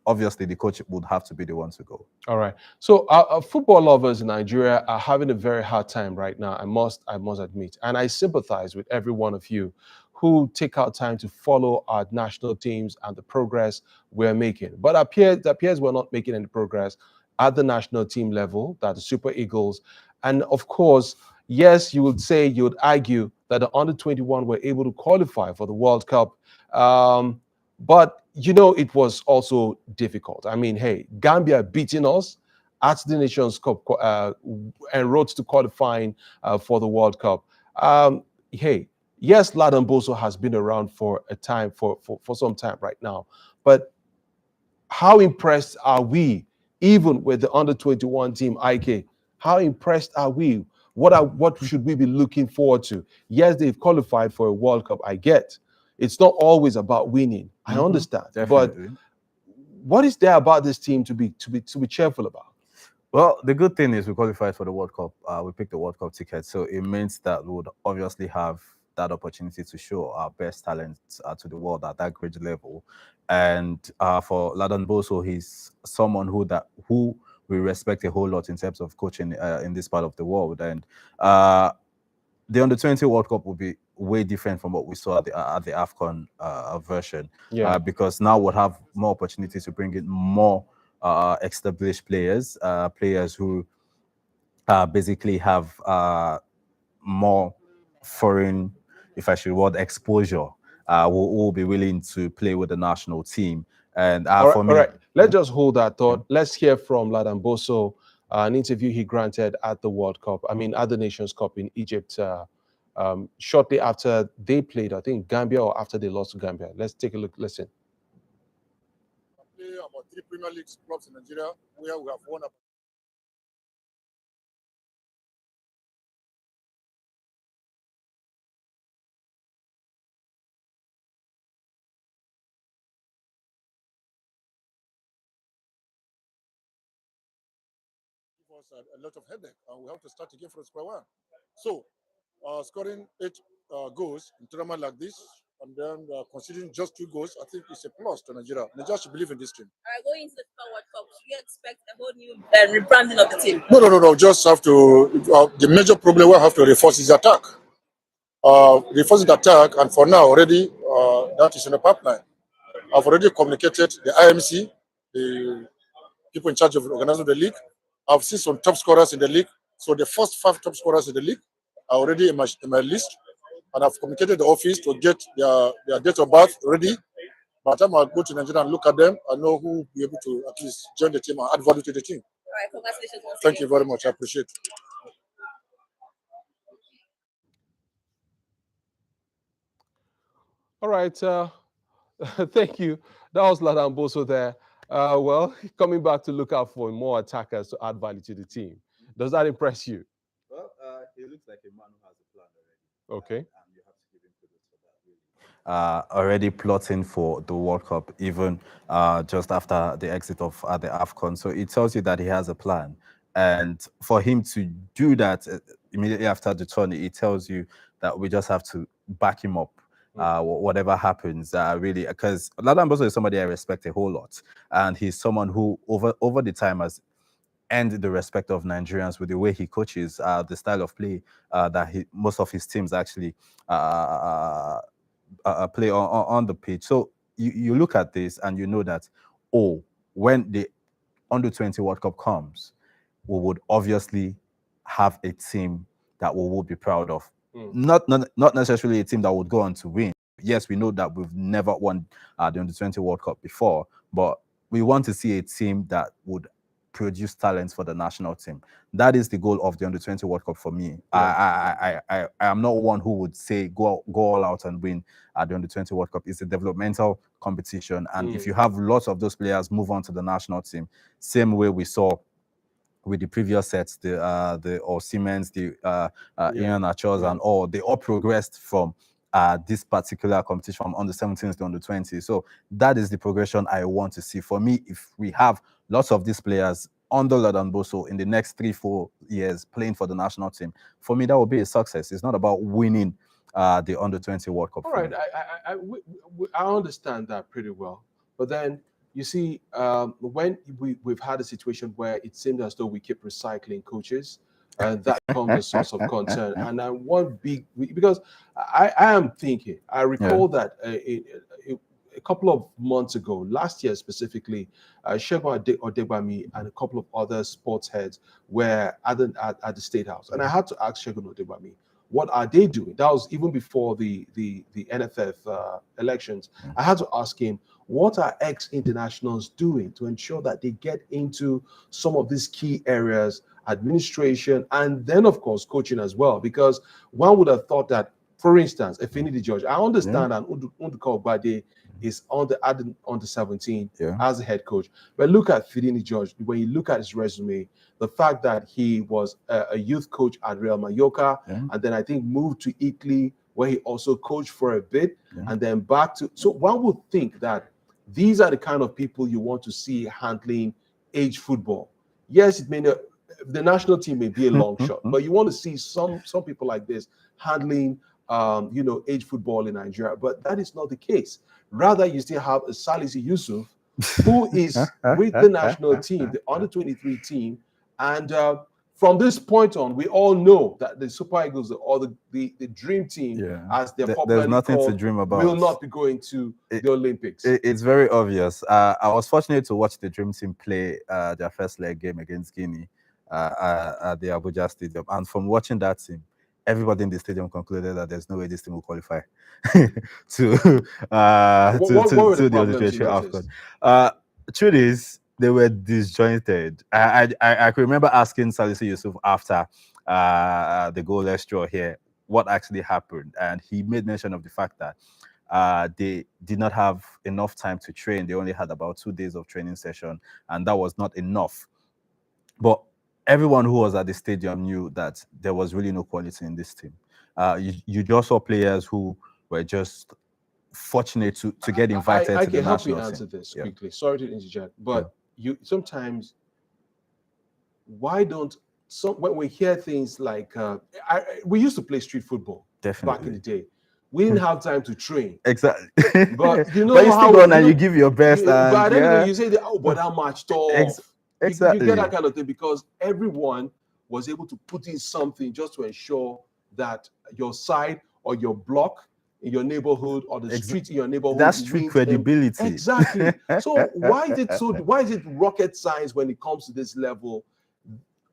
obviously the coach would have to be the one to go. All right. So football lovers in Nigeria are having a very hard time right now. I must admit, and I sympathize with every one of you who take out time to follow our national teams and the progress we're making. But it appears we're not making any progress at the national team level. That the Super Eagles, and of course, yes, you would argue that the under-21 were able to qualify for the World Cup. But it was also difficult. I mean, hey, Gambia beating us at the Nations Cup en route to qualifying for the World Cup. Hey, yes, Ladan Boso has been around for a time, for some time right now. But how impressed are we, even with the under-21 team, IK? How impressed are we? What should we be looking forward to? Yes, they've qualified for a World Cup, I get. It's not always about winning. I understand. Definitely. But what is there about this team to be cheerful about? Well, the good thing is we qualified for the World Cup. We picked the World Cup ticket, so it means that we would obviously have that opportunity to show our best talents to the world at that grade level. And for Ladan Boso, he's someone who we respect a whole lot in terms of coaching in this part of the world. And the under-20 World Cup will be way different from what we saw at the AFCON version, because now we'll have more opportunities to bring in more established players, players who basically have more foreign, if I should word, exposure, will be willing to play with the national team. And for me, all right, let's just hold that thought. Let's hear from Ladan Boso, an interview he granted at the World Cup. I mean, at the Nations Cup in Egypt, shortly after they played, I think Gambia, or after they lost to Gambia. Let's take a look. Listen. I play about 3 Premier League clubs in Nigeria where we have won up. Give us a lot of headache, and we have to start again from square one. So, scoring 8 goals in tournament like this, and then considering just 2 goals, I think it's a plus to Nigeria. Nigeria should believe in this team. All right, going into the FIFA World Cup, should we expect a whole new rebranding of the team? No. Just have to. The major problem we have to reinforce is attack. Reinforcing the attack, and for now already that is in the pipeline. I've already communicated the IMC, the people in charge of organizing the league. I've seen some top scorers in the league. So the first 5 top scorers in the league are already in my list. And I've communicated the office to get their date of birth ready. By the time I go to Nigeria and look at them, I know who will be able to at least join the team and add value to the team. All right, congratulations once Thank again. you very much. I appreciate it. All right. Thank you. That was Ladan Boso there. Well, coming back to look out for more attackers to add value to the team. Does that impress you? Well, he looks like a man who has a plan already. Okay. And you have to give him credit for that, really. Already plotting for the World Cup, even just after the exit of the AFCON. So it tells you that he has a plan. And for him to do that immediately after the tourney, it tells you that we just have to back him up. Whatever happens, really, because Ladan Boso is somebody I respect a whole lot, and he's someone who over the time has earned the respect of Nigerians with the way he coaches, the style of play that most of his teams actually play on the pitch. So you look at this and you know that, when the under-20 World Cup comes, we would obviously have a team that we will be proud of. Not necessarily a team that would go on to win. Yes, we know that we've never won the Under-20 World Cup before, but we want to see a team that would produce talents for the national team. That is the goal of the Under-20 World Cup for me. Yeah. I am not one who would say go all out and win the Under-20 World Cup. It's a developmental competition, and if you have lots of those players move on to the national team, same way we saw with the previous sets, the Osimhen's, the Ian Achos and all, they all progressed from this particular competition from under 17s to under 20. So that is the progression I want to see. For me, if we have lots of these players under Ladan Boso in the next 3-4 years playing for the national team, for me, that will be a success. It's not about winning the under 20 World Cup. All right, I understand that pretty well. But then You see, when we've had a situation where it seems as though we keep recycling coaches, and that becomes a source of concern. And I want because I am thinking, I recall that a couple of months ago, last year specifically, Shegun Odegbami and a couple of other sports heads were at the State House. And I had to ask Shegun Odegbami, what are they doing? That was even before the NFF elections. I had to ask him, what are ex-internationals doing to ensure that they get into some of these key areas, administration, and then, of course, coaching as well? Because one would have thought that, for instance, Affinity George, I understand that Unduka Obade is on the 17 as a head coach. But look at Fidini George. When you look at his resume, the fact that he was a youth coach at Real Mallorca, and then I think moved to Italy, where he also coached for a bit, and then back to. So one would think that these are the kind of people you want to see handling age football. Yes, it may not, the national team may be a long shot, but you want to see some people like this handling age football in Nigeria. But that is not the case. Rather, you still have a Salisu Yusuf, who is with the national team, the under-23 team, and from this point on, we all know that the Super Eagles or the dream team, as they're popularly there's nothing called, to dream about. Will not be going to the Olympics. It's very obvious. I was fortunate to watch the dream team play their first leg game against Guinea at the Abuja Stadium, and from watching that team, everybody in the stadium concluded that there's no way this team will qualify to the under-23 AFCON. Truth is, they were disjointed. I could remember asking Salisu Yusuf after the goalless draw here what actually happened, and he made mention of the fact that they did not have enough time to train. They only had about 2 days of training session, and that was not enough. But everyone who was at the stadium knew that there was really no quality in this team. You just saw players who were just fortunate to get invited to the national team. I can help you answer this quickly. Sorry to interject, but you sometimes, why don't when we hear things like we used to play street football back in the day. We didn't have time to train. Exactly. But you know but you still go and you give your best. But anyway, you say but how much tough. Exactly. You get that kind of thing because everyone was able to put in something just to ensure that your side or your block in your neighborhood or the street in your neighborhood. That's street credibility. Exactly. So why is it rocket science when it comes to this level?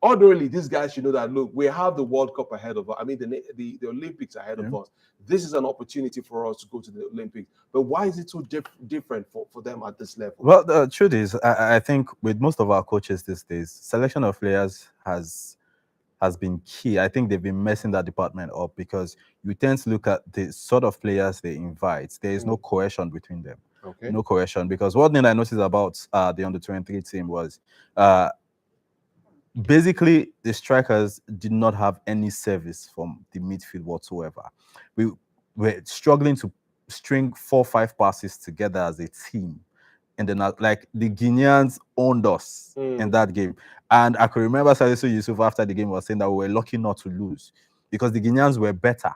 Ordinarily, these guys should know that, look, we have the World Cup ahead of us. I mean, the Olympics ahead of us. This is an opportunity for us to go to the Olympics. But why is it so different for them at this level? Well, the truth is, I think with most of our coaches these days, selection of players has been key. I think they've been messing that department up because you tend to look at the sort of players they invite. There is no cohesion between them. Okay. No cohesion. Because one thing I noticed about the under-23 team was basically the strikers did not have any service from the midfield whatsoever. We were struggling to string 4 or 5 passes together as a team. And then, like, the Guineans owned us in that game. And I could remember Salisu Yusuf after the game was saying that we were lucky not to lose because the Guineans were better.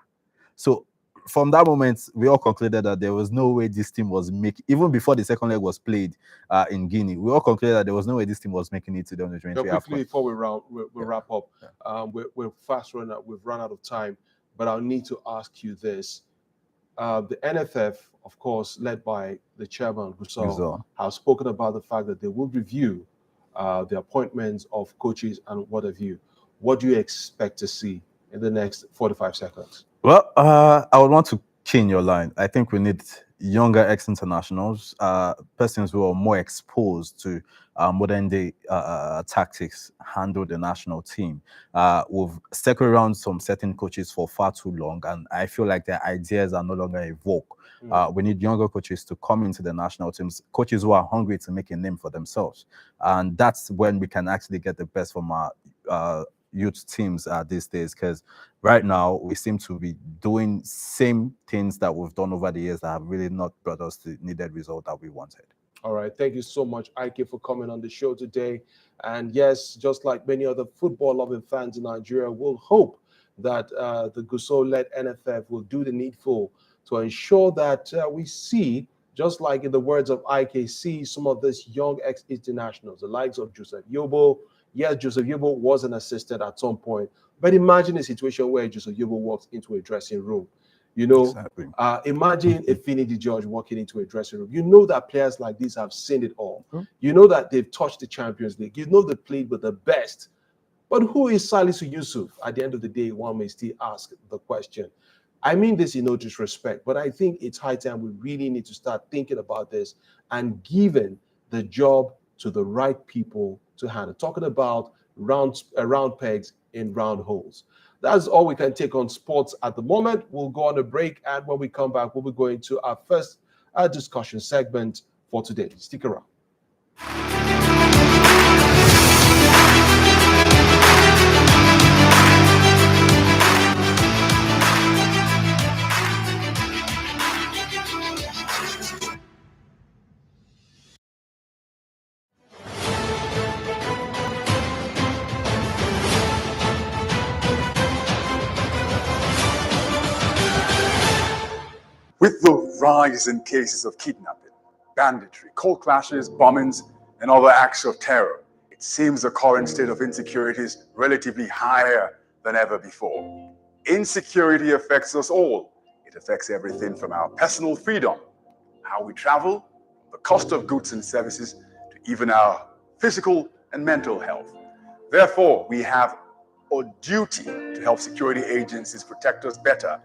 So from that moment, we all concluded that there was no way this team was making, even before the second leg was played in Guinea, we all concluded that there was no way this team was making it to the under-23 AFCON. Quickly before we wrap up, we're fast running out. We've run out of time, but I'll need to ask you this. The NFF, of course, led by the chairman, Gusau, has spoken about the fact that they will review the appointments of coaches and what have you. What do you expect to see in the next 45 seconds? Well, I would want to change your line. I think we need younger ex-internationals, persons who are more exposed to modern day tactics, handle the national team. We've stuck around some certain coaches for far too long, and I feel like their ideas are no longer evoke. We need younger coaches to come into the national teams, coaches who are hungry to make a name for themselves. And that's when we can actually get the best from our youth teams these days, because right now we seem to be doing same things that we've done over the years that have really not brought us the needed result that we wanted. All right, thank you so much, Ike, for coming on the show today. And yes, just like many other football-loving fans in Nigeria, we'll hope that the Gusau-led NFF will do the needful to ensure that we see Just like in the words of IKC, some of these young ex-internationals, the likes of Joseph Yobo. Yes, Joseph Yobo was an assistant at some point, but imagine a situation where Joseph Yobo walks into a dressing room. You know, Exactly. imagine a Finidi George walking into a dressing room. You know that players like this have seen it all. Mhm. You know that they've touched the Champions League. You know they played with the best. But who is Salisu Yusuf? At the end of the day, one may still ask the question. I mean this in no disrespect, but I think it's high time we really need to start thinking about this and giving the job to the right people to handle. Talking about round pegs in round holes. That's all we can take on sports at the moment. We'll go on a break, and when we come back, we'll be going to our first discussion segment for today. Stick around. With the rise in cases of kidnapping, banditry, cold clashes, bombings, and other acts of terror, it seems the current state of insecurity is relatively higher than ever before. Insecurity affects us all. It affects everything from our personal freedom, how we travel, the cost of goods and services, to even our physical and mental health. Therefore, we have a duty to help security agencies protect us better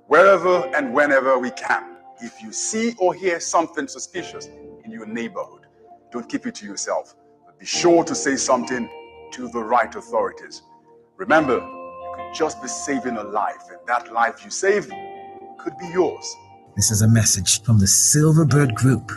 wherever and whenever we can. If you see or hear something suspicious in your neighborhood, don't keep it to yourself, but be sure to say something to the right authorities. Remember, you could just be saving a life, and that life you save could be yours. This is a message from the Silverbird Group.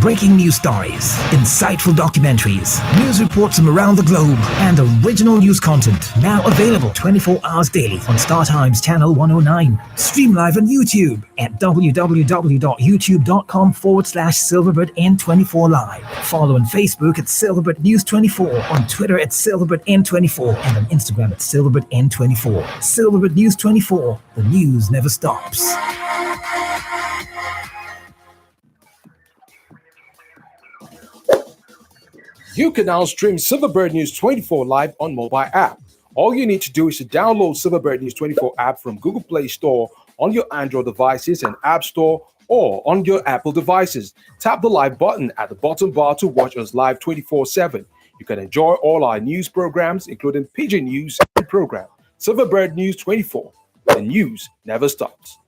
Breaking news stories, insightful documentaries, news reports from around the globe, and original news content now available 24 hours daily on StarTimes Channel 109. Stream live on YouTube at www.youtube.com/SilverbirdN24 Live. Follow on Facebook at Silverbird News 24, on Twitter at Silverbird N24, and on Instagram at Silverbird N24. Silverbird News 24, the news never stops. You can now stream Silverbird News 24 live on mobile app. All you need to do is to download Silverbird News 24 app from Google Play Store on your Android devices and App Store, or on your Apple devices. Tap the live button at the bottom bar to watch us live 24/7. You can enjoy all our news programs, including Pigeon News and program. Silverbird News 24. The news never stops.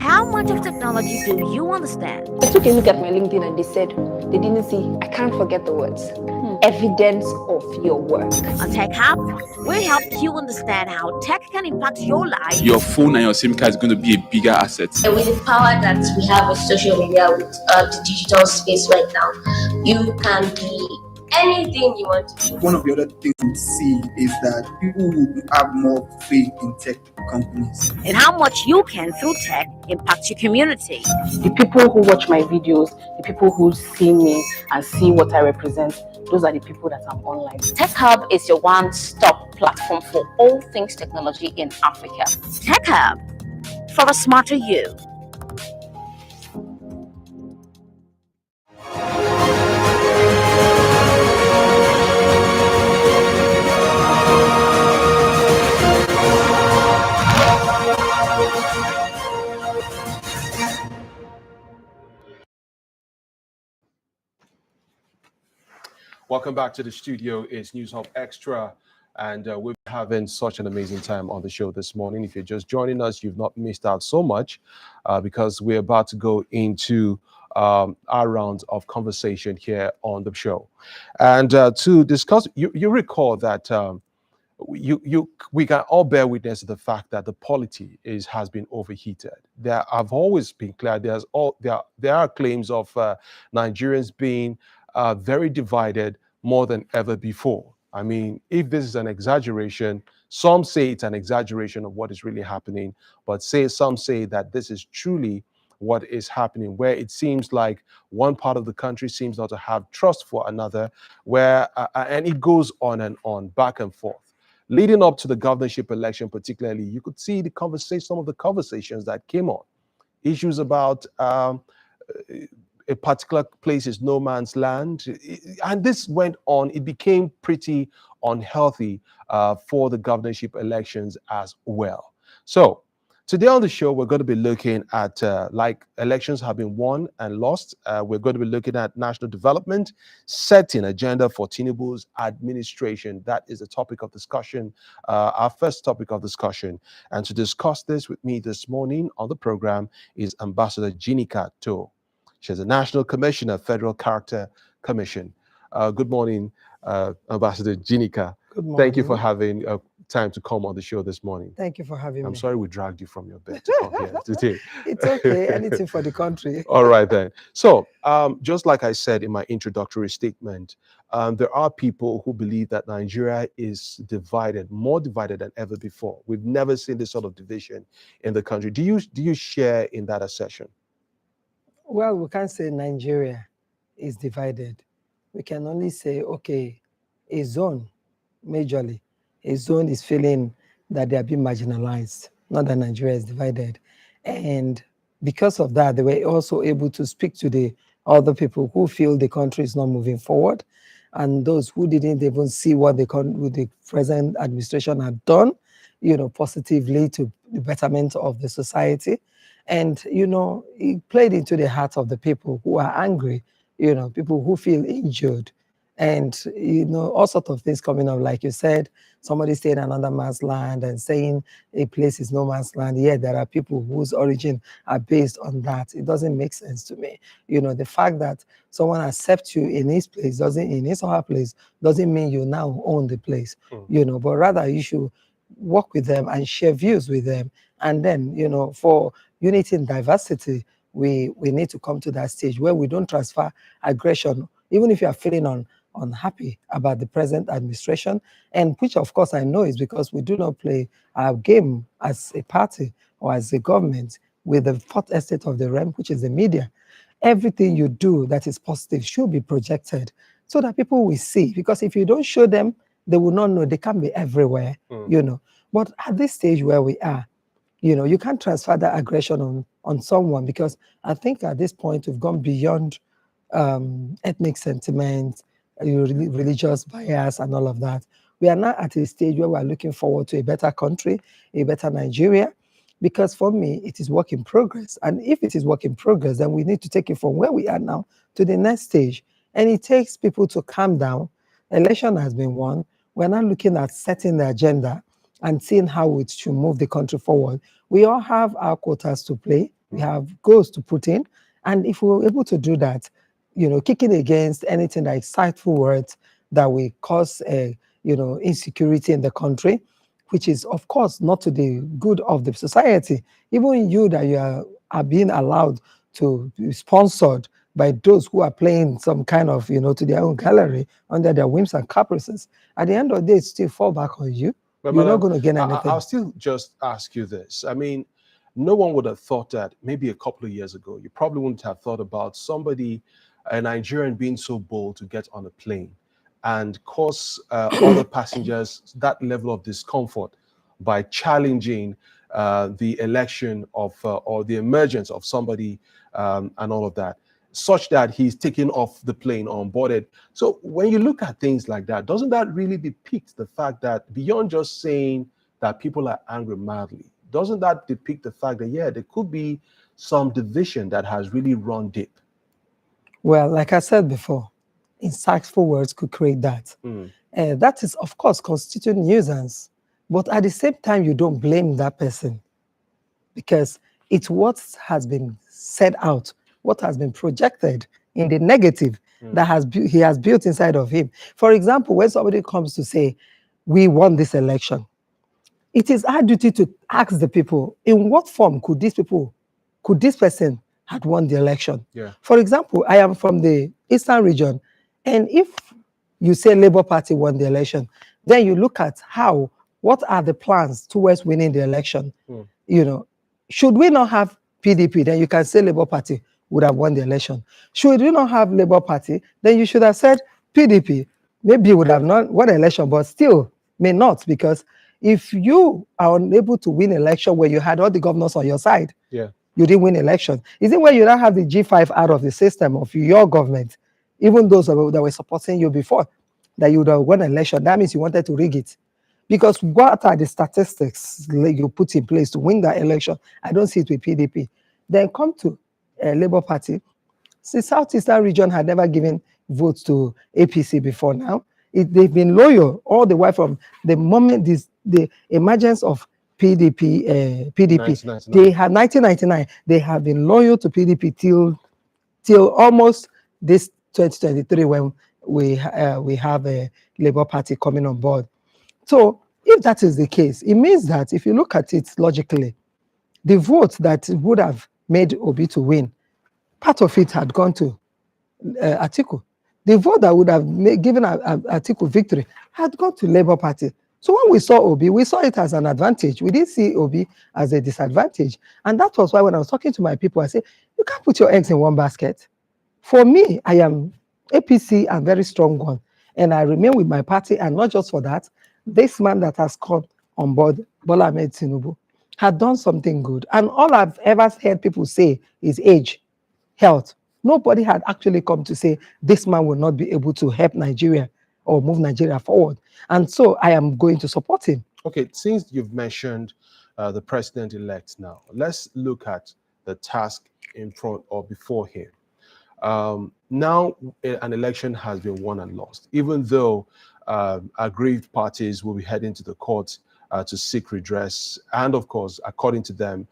How much of technology do you understand? I took a look at my LinkedIn and they said they didn't see, I can't forget the words, evidence of your work. On Tech Hub, we help you understand how tech can impact your life. Your phone and your SIM card is going to be a bigger asset. And with the power that we have with social media, with the digital space right now, you can be anything you want to be. One of the other things we see is that people would have more faith in tech companies. And how much you can, through tech, impact your community. The people who watch my videos, the people who see me and see what I represent, those are the people that I'm online. Tech Hub is your one-stop platform for all things technology in Africa. Tech Hub, for a smarter you. Welcome back to the studio. It's News Hub Extra, and we're having such an amazing time on the show this morning. If you're just joining us, you've not missed out so much because we're about to go into our round of conversation here on the show. And to discuss, you recall that we can all bear witness to the fact that the polity has been overheated. There have always been clear. There are claims of Nigerians being very divided more than ever before. I mean, if this is an exaggeration, some say it's an exaggeration of what is really happening, but some say that this is truly what is happening, where it seems like one part of the country seems not to have trust for another, and it goes on and on, back and forth. Leading up to the governorship election particularly, you could see some of the conversations that came on. issues about a particular place is no man's land. And this went on. It became pretty unhealthy for the governorship elections as well. So today on the show, we're going to be looking at, like elections have been won and lost. We're going to be looking at national development, setting agenda for Tinubu's administration. That is the topic of discussion, our first topic of discussion. And to discuss this with me this morning on the program is Ambassador Ginika To. She's a National Commissioner, Federal Character Commission. Good morning, Ambassador Ginika. Good morning. Thank you for having time to come on the show this morning. Thank you for having me. I'm sorry we dragged you from your bed to come here today. It's okay. Anything for the country. All right then. So, just like I said in my introductory statement, there are people who believe that Nigeria is divided, more divided than ever before. We've never seen this sort of division in the country. Do you share in that assertion? Well, we can't say Nigeria is divided. We can only say, okay, a zone, majorly, a zone is feeling that they are being marginalized, not that Nigeria is divided. And because of that, they were also able to speak to the other people who feel the country is not moving forward, and those who didn't even see what the present administration had done, positively to the betterment of the society. And, it played into the hearts of the people who are angry, people who feel injured. And, all sorts of things coming up. Like you said, somebody staying in another man's land and saying a place is no man's land. Yeah, there are people whose origin are based on that. It doesn't make sense to me. The fact that someone accepts you in his place, in his or her place, doesn't mean you now own the place, but rather you should work with them and share views with them. And then, for unity and diversity, we need to come to that stage where we don't transfer aggression, even if you are feeling unhappy about the present administration, and which of course I know is because we do not play our game as a party or as a government with the fourth estate of the realm, which is the media. Everything you do that is positive should be projected so that people will see, because if you don't show them, they will not know. They can be everywhere, But at this stage where we are, you can't transfer that aggression on someone, because I think at this point we've gone beyond ethnic sentiment, religious bias, and all of that. We are now at a stage where we are looking forward to a better country, a better Nigeria, because for me, it is work in progress. And if it is work in progress, then we need to take it from where we are now to the next stage. And it takes people to calm down. Election has been won. We're now looking at setting the agenda and seeing how it should move the country forward. We all have our quotas to play. We have goals to put in. And if we're able to do that, kicking against anything that insightful words that will cause insecurity in the country, which is, of course, not to the good of the society. Even you that you are being allowed to be sponsored by those who are playing some kind of, to their own gallery under their whims and caprices. At the end of the day, it still fall back on you. But you're not going to gain anything. I'll still just ask you this. I mean, no one would have thought that maybe a couple of years ago, you probably wouldn't have thought about somebody, a Nigerian, being so bold to get on a plane and cause other passengers that level of discomfort by challenging the election of or the emergence of somebody and all of that, such that he's taken off the plane onboarded. So when you look at things like that, doesn't that really depict the fact that beyond just saying that people are angry madly, doesn't that depict the fact that, yeah, there could be some division that has really run deep? Well, like I said before, insightful words could create that. That is, of course, constitute nuisance. But at the same time, you don't blame that person, because it's what has been said out, what has been projected in the negative that he has built inside of him. For example, when somebody comes to say, we won this election, it is our duty to ask the people, in what form could this person had won the election? Yeah. For example, I am from the Eastern region, and if you say Labour Party won the election, then you look at what are the plans towards winning the election? Should we not have PDP, then you can say Labour Party would have won the election. Should we not have Labour Party, then you should have said PDP. Maybe you would have not won the election, but still may not, because if you are unable to win election where you had all the governors on your side, you didn't win election. Is it when you now have the G5 out of the system of your government, even those that were supporting you before, that you would have won election? That means you wanted to rig it. Because what are the statistics you put in place to win that election? I don't see it with PDP. Then come to Labour Party. The Southeastern region had never given votes to APC before now. They've been loyal all the way from the moment the emergence of PDP, they had 1999. They have been loyal to PDP till almost this 2023 when we have a Labour Party coming on board. So if that is the case, it means that if you look at it logically, the vote that would have made Obi to win, part of it had gone to Atiku. The vote that would have given Atiku victory had gone to Labour Party. So when we saw Obi, we saw it as an advantage. We didn't see Obi as a disadvantage. And that was why when I was talking to my people, I said, you can't put your eggs in one basket. For me, I am APC and very strong one. And I remain with my party. And not just for that, this man that has come on board, Bola Ahmed Tinubu, had done something good. And all I've ever heard people say is age, health. Nobody had actually come to say this man will not be able to help Nigeria or move Nigeria forward. And so I am going to support him. Okay, since you've mentioned the president-elect now, let's look at the task in front or before him. Now an election has been won and lost, even though aggrieved parties will be heading to the courts to seek redress and, of course, according to them,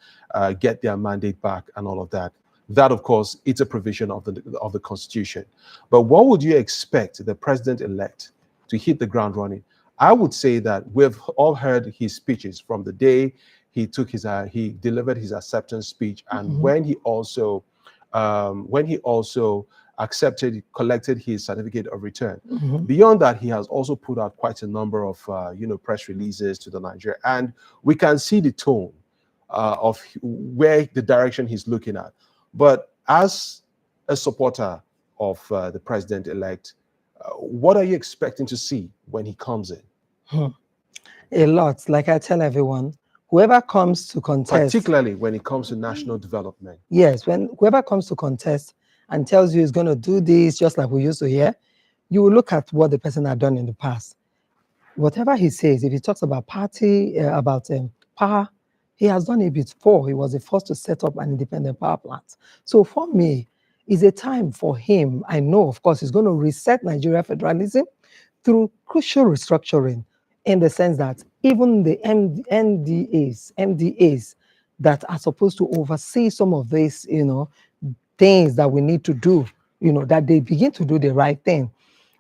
get their mandate back and all of that. That, of course, it's a provision of the Constitution. But what would you expect the president-elect to hit the ground running? I would say that we've all heard his speeches from the day he took he delivered his acceptance speech, and when he also collected his certificate of return. Beyond that, he has also put out quite a number of press releases to the Nigeria, and we can see the tone of where the direction he's looking at. But as a supporter of the president-elect, what are you expecting to see when he comes in? A lot. Like I tell everyone, whoever comes to contest, particularly when it comes to national development. Yes, when whoever comes to contest and tells you he's going to do this, just like we used to hear, you will look at what the person had done in the past. Whatever he says, if he talks about party, about power, he has done it before. He was the first to set up an independent power plant. So for me, it's a time for him. I know, of course, he's going to reset Nigeria federalism through crucial restructuring, in the sense that even the MDAs that are supposed to oversee some of these, things that we need to do, that they begin to do the right thing.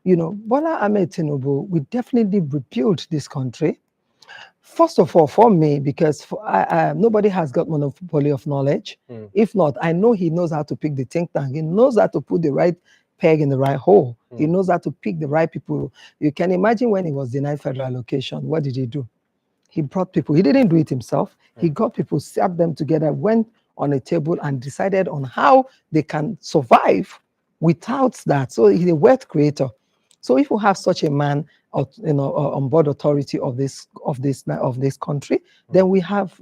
Bola Ahmed Tinubu will definitely rebuild this country. First of all, for me, because nobody has got monopoly of knowledge. If not, I know he knows how to pick the think tank. He knows how to put the right peg in the right hole. He knows how to pick the right people. You can imagine when he was denied federal allocation, what did he do? He brought people. He didn't do it himself. He got people, sat them together, went on a table and decided on how they can survive without that. So he's a wealth creator. So if you have such a man, on board authority of this country, then we have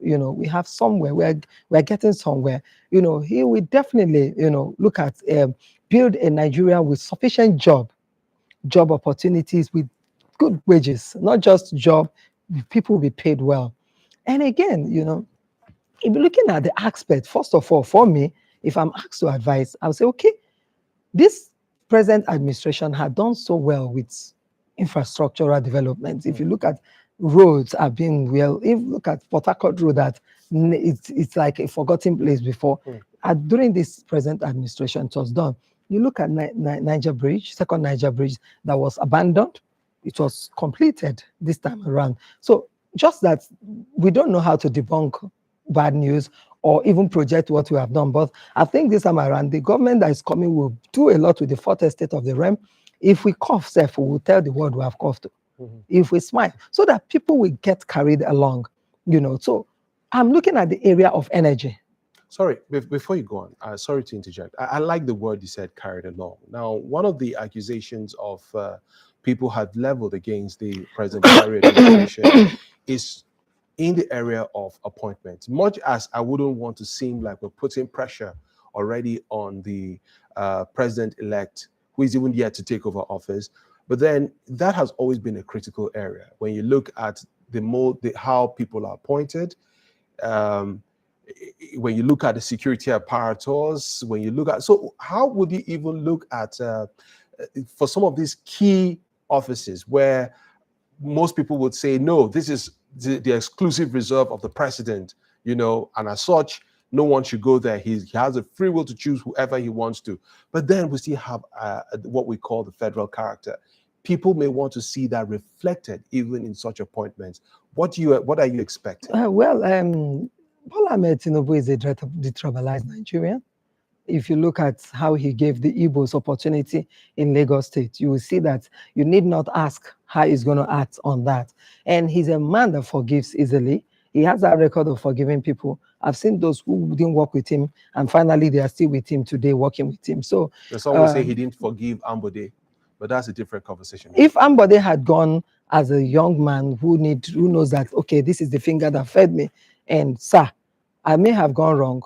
somewhere. We're getting somewhere. He will definitely look at build a Nigeria with sufficient job opportunities with good wages, not just job. People will be paid well. And again, if you're looking at the aspect, first of all, for me, if I'm asked to advise, I'll say, okay, this present administration had done so well with infrastructural development. If you look at roads are being well, if you look at Port Harcourt Road, that it's like a forgotten place before. During this present administration, it was done. You look at Niger Bridge, second Niger Bridge that was abandoned, it was completed this time around. So just that we don't know how to debunk bad news or even project what we have done. But I think this time around, the government that is coming will do a lot with the fourth estate of the realm. If we cough, we will tell the world we have coughed. If we smile, so that people will get carried along, So I'm looking at the area of energy. Sorry, before you go on, sorry to interject. I like the word you said, carried along. Now, one of the accusations of people have leveled against the President Buhari administration is in the area of appointments. Much as I wouldn't want to seem like we're putting pressure already on the president-elect, who is even yet to take over office, but then that has always been a critical area. When you look at how people are appointed, when you look at the security apparatus, when you look at, so how would you even look at, for some of these key offices where most people would say, no, this is the exclusive reserve of the president, and as such, no one should go there. He has a free will to choose whoever he wants to. But then we still have what we call the federal character. People may want to see that reflected even in such appointments. What are you expecting? Bola Ahmed Tinubu is a detribalized Nigerian. If you look at how he gave the Igbos opportunity in Lagos State, you will see that you need not ask how he's going to act on that. And he's a man that forgives easily. He has that record of forgiving people. I've seen those who didn't work with him, and finally they are still with him today, working with him. So someone say he didn't forgive Ambode, but that's a different conversation. If Ambode had gone as a young man who knows that, okay, this is the finger that fed me, and sir, I may have gone wrong,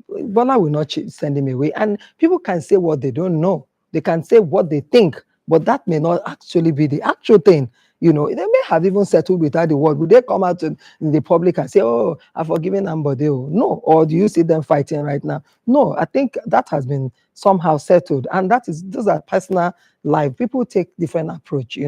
Bola will not send him away. And people can say what they don't know. They can say what they think, but that may not actually be the actual thing. They may have even settled without the word. Would they come out in the public and say, oh, I've forgiven Ambode? No. Or do you see them fighting right now? No, I think that has been somehow settled. And those are personal life. People take different approach,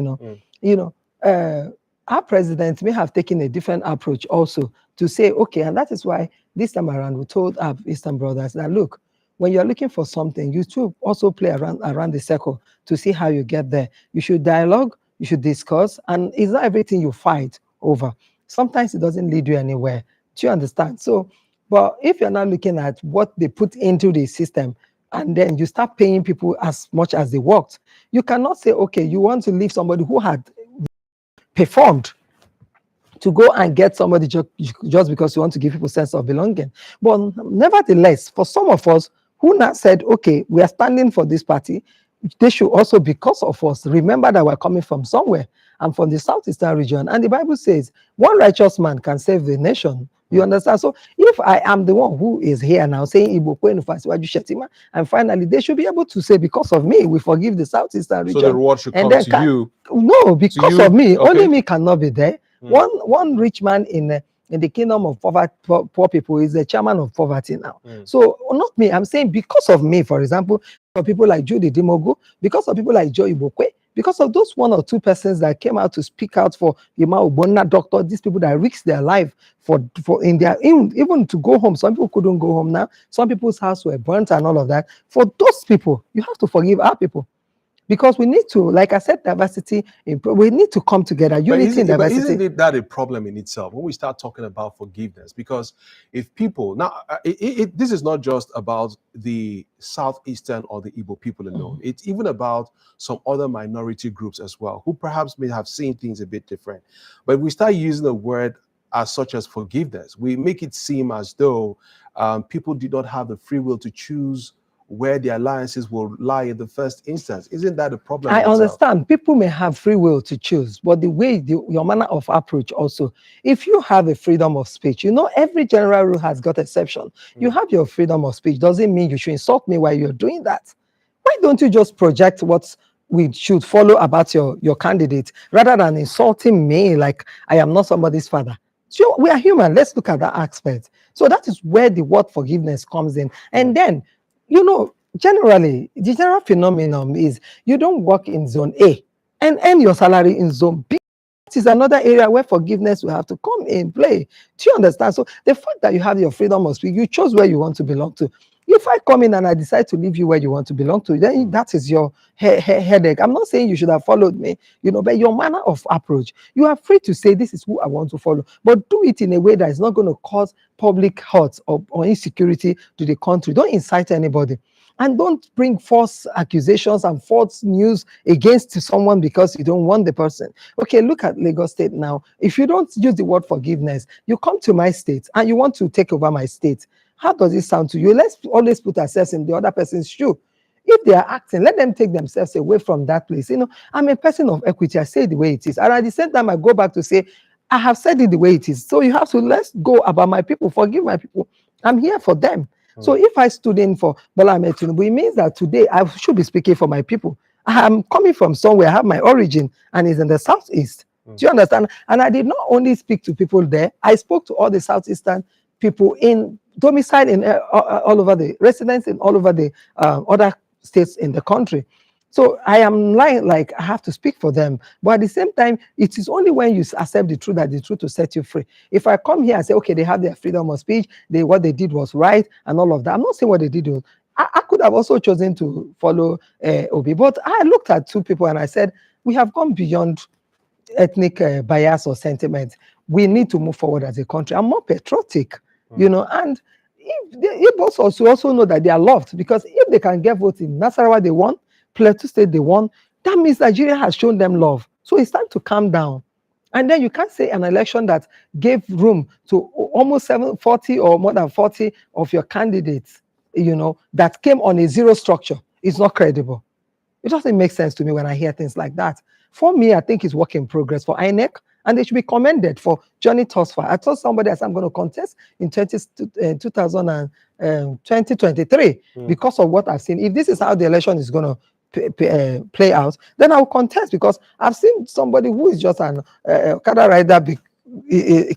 our president may have taken a different approach also to say, okay, and that is why this time around we told our Eastern brothers that, look, when you're looking for something, you should also play around the circle to see how you get there. You should dialogue, you should discuss, and it's not everything you fight over. Sometimes it doesn't lead you anywhere. Do you understand? So, but if you're not looking at what they put into the system, and then you start paying people as much as they worked, you cannot say, okay, you want to leave somebody who had performed to go and get somebody just because you want to give people sense of belonging. But nevertheless, for some of us who now said, okay, we are standing for this party, they should also, because of us, remember that we're coming from somewhere. I'm from the southeastern region, and the Bible says one righteous man can save the nation. You understand? So if I am the one who is here now saying Igbo Kwe Nufasiwaju Shetima, and finally they should be able to say, because of me, we forgive the southeastern region. So the reward should come to you. No, because of me, only me cannot be there. One rich man in the kingdom of poverty, poor people is the chairman of poverty now. So not me. I'm saying because of me, for example, for people like Judy Dimogu, because of people like Joy Ibokwe, because of those one or two persons that came out to speak out for Yema Ubona doctor, these people that risked their life even to go home. Some people couldn't go home now. Some people's houses were burnt and all of that. For those people, you have to forgive our people. Because we need to, like I said, diversity, we need to come together, unity and diversity. But isn't that a problem in itself when we start talking about forgiveness? Because if people, now, this is not just about the Southeastern or the Igbo people alone. It's even about some other minority groups as well, who perhaps may have seen things a bit different. But if we start using the word as such as forgiveness, we make it seem as though people did not have the free will to choose where the alliances will lie in the first instance. Isn't that a problem? I understand. People may have free will to choose, but the way, your manner of approach also, if you have a freedom of speech, every general rule has got exception. You have your freedom of speech. Doesn't mean you should insult me while you're doing that. Why don't you just project what we should follow about your candidate rather than insulting me like I am not somebody's father? So we are human. Let's look at that aspect. So that is where the word forgiveness comes in. And then, generally, the general phenomenon is you don't work in zone A and earn your salary in zone B. This is another area where forgiveness will have to come in play. Do you understand? So the fact that you have your freedom of speech, you chose where you want to belong to. If I come in and I decide to leave you where you want to belong to, then that is your headache. I'm not saying you should have followed me, but your manner of approach, you are free to say this is who I want to follow, but do it in a way that is not going to cause public hurt or insecurity to the country. Don't incite anybody. And don't bring false accusations and false news against someone because you don't want the person. Okay, look at Lagos State now. If you don't use the word forgiveness, you come to my state and you want to take over my state. How does it sound to you? Let's always put ourselves in the other person's shoe. If they are acting, let them take themselves away from that place. I'm a person of equity. I say it the way it is. And at the same time, I go back to say, I have said it the way it is. So you have to, let's go about my people, forgive my people. I'm here for them. So if I stood in for Bola Ahmed Tinubu, it means that today I should be speaking for my people. I'm coming from somewhere, I have my origin, and it's in the southeast. Do you understand? And I did not only speak to people there, I spoke to all the southeastern people in domicile in all over the residents in all over the other states in the country. So I am like I have to speak for them. But at the same time, it is only when you accept the truth that the truth will set you free. If I come here and say, okay, they have their freedom of speech, what they did was right and all of that. I'm not saying what they did was, I could have also chosen to follow Obi, but I looked at two people and I said, we have gone beyond ethnic bias or sentiment. We need to move forward as a country. I'm more patriotic, you know, and if also know that they are loved, because if they can get votes in Nasarawa they won, Plateau State they won, that means Nigeria has shown them love. So it's time to calm down. And then you can't say an election that gave room to almost 40 or more than 40 of your candidates, you know, that came on a zero structure. It's not credible. It doesn't make sense to me when I hear things like that. For me, I think it's work in progress for INEC, and they should be commended for Johnny Tosfa. I told somebody I'm going to contest in 2023 because of what I've seen. If this is how the election is going to play out, then I'll contest, because I've seen somebody who is just an Okada rider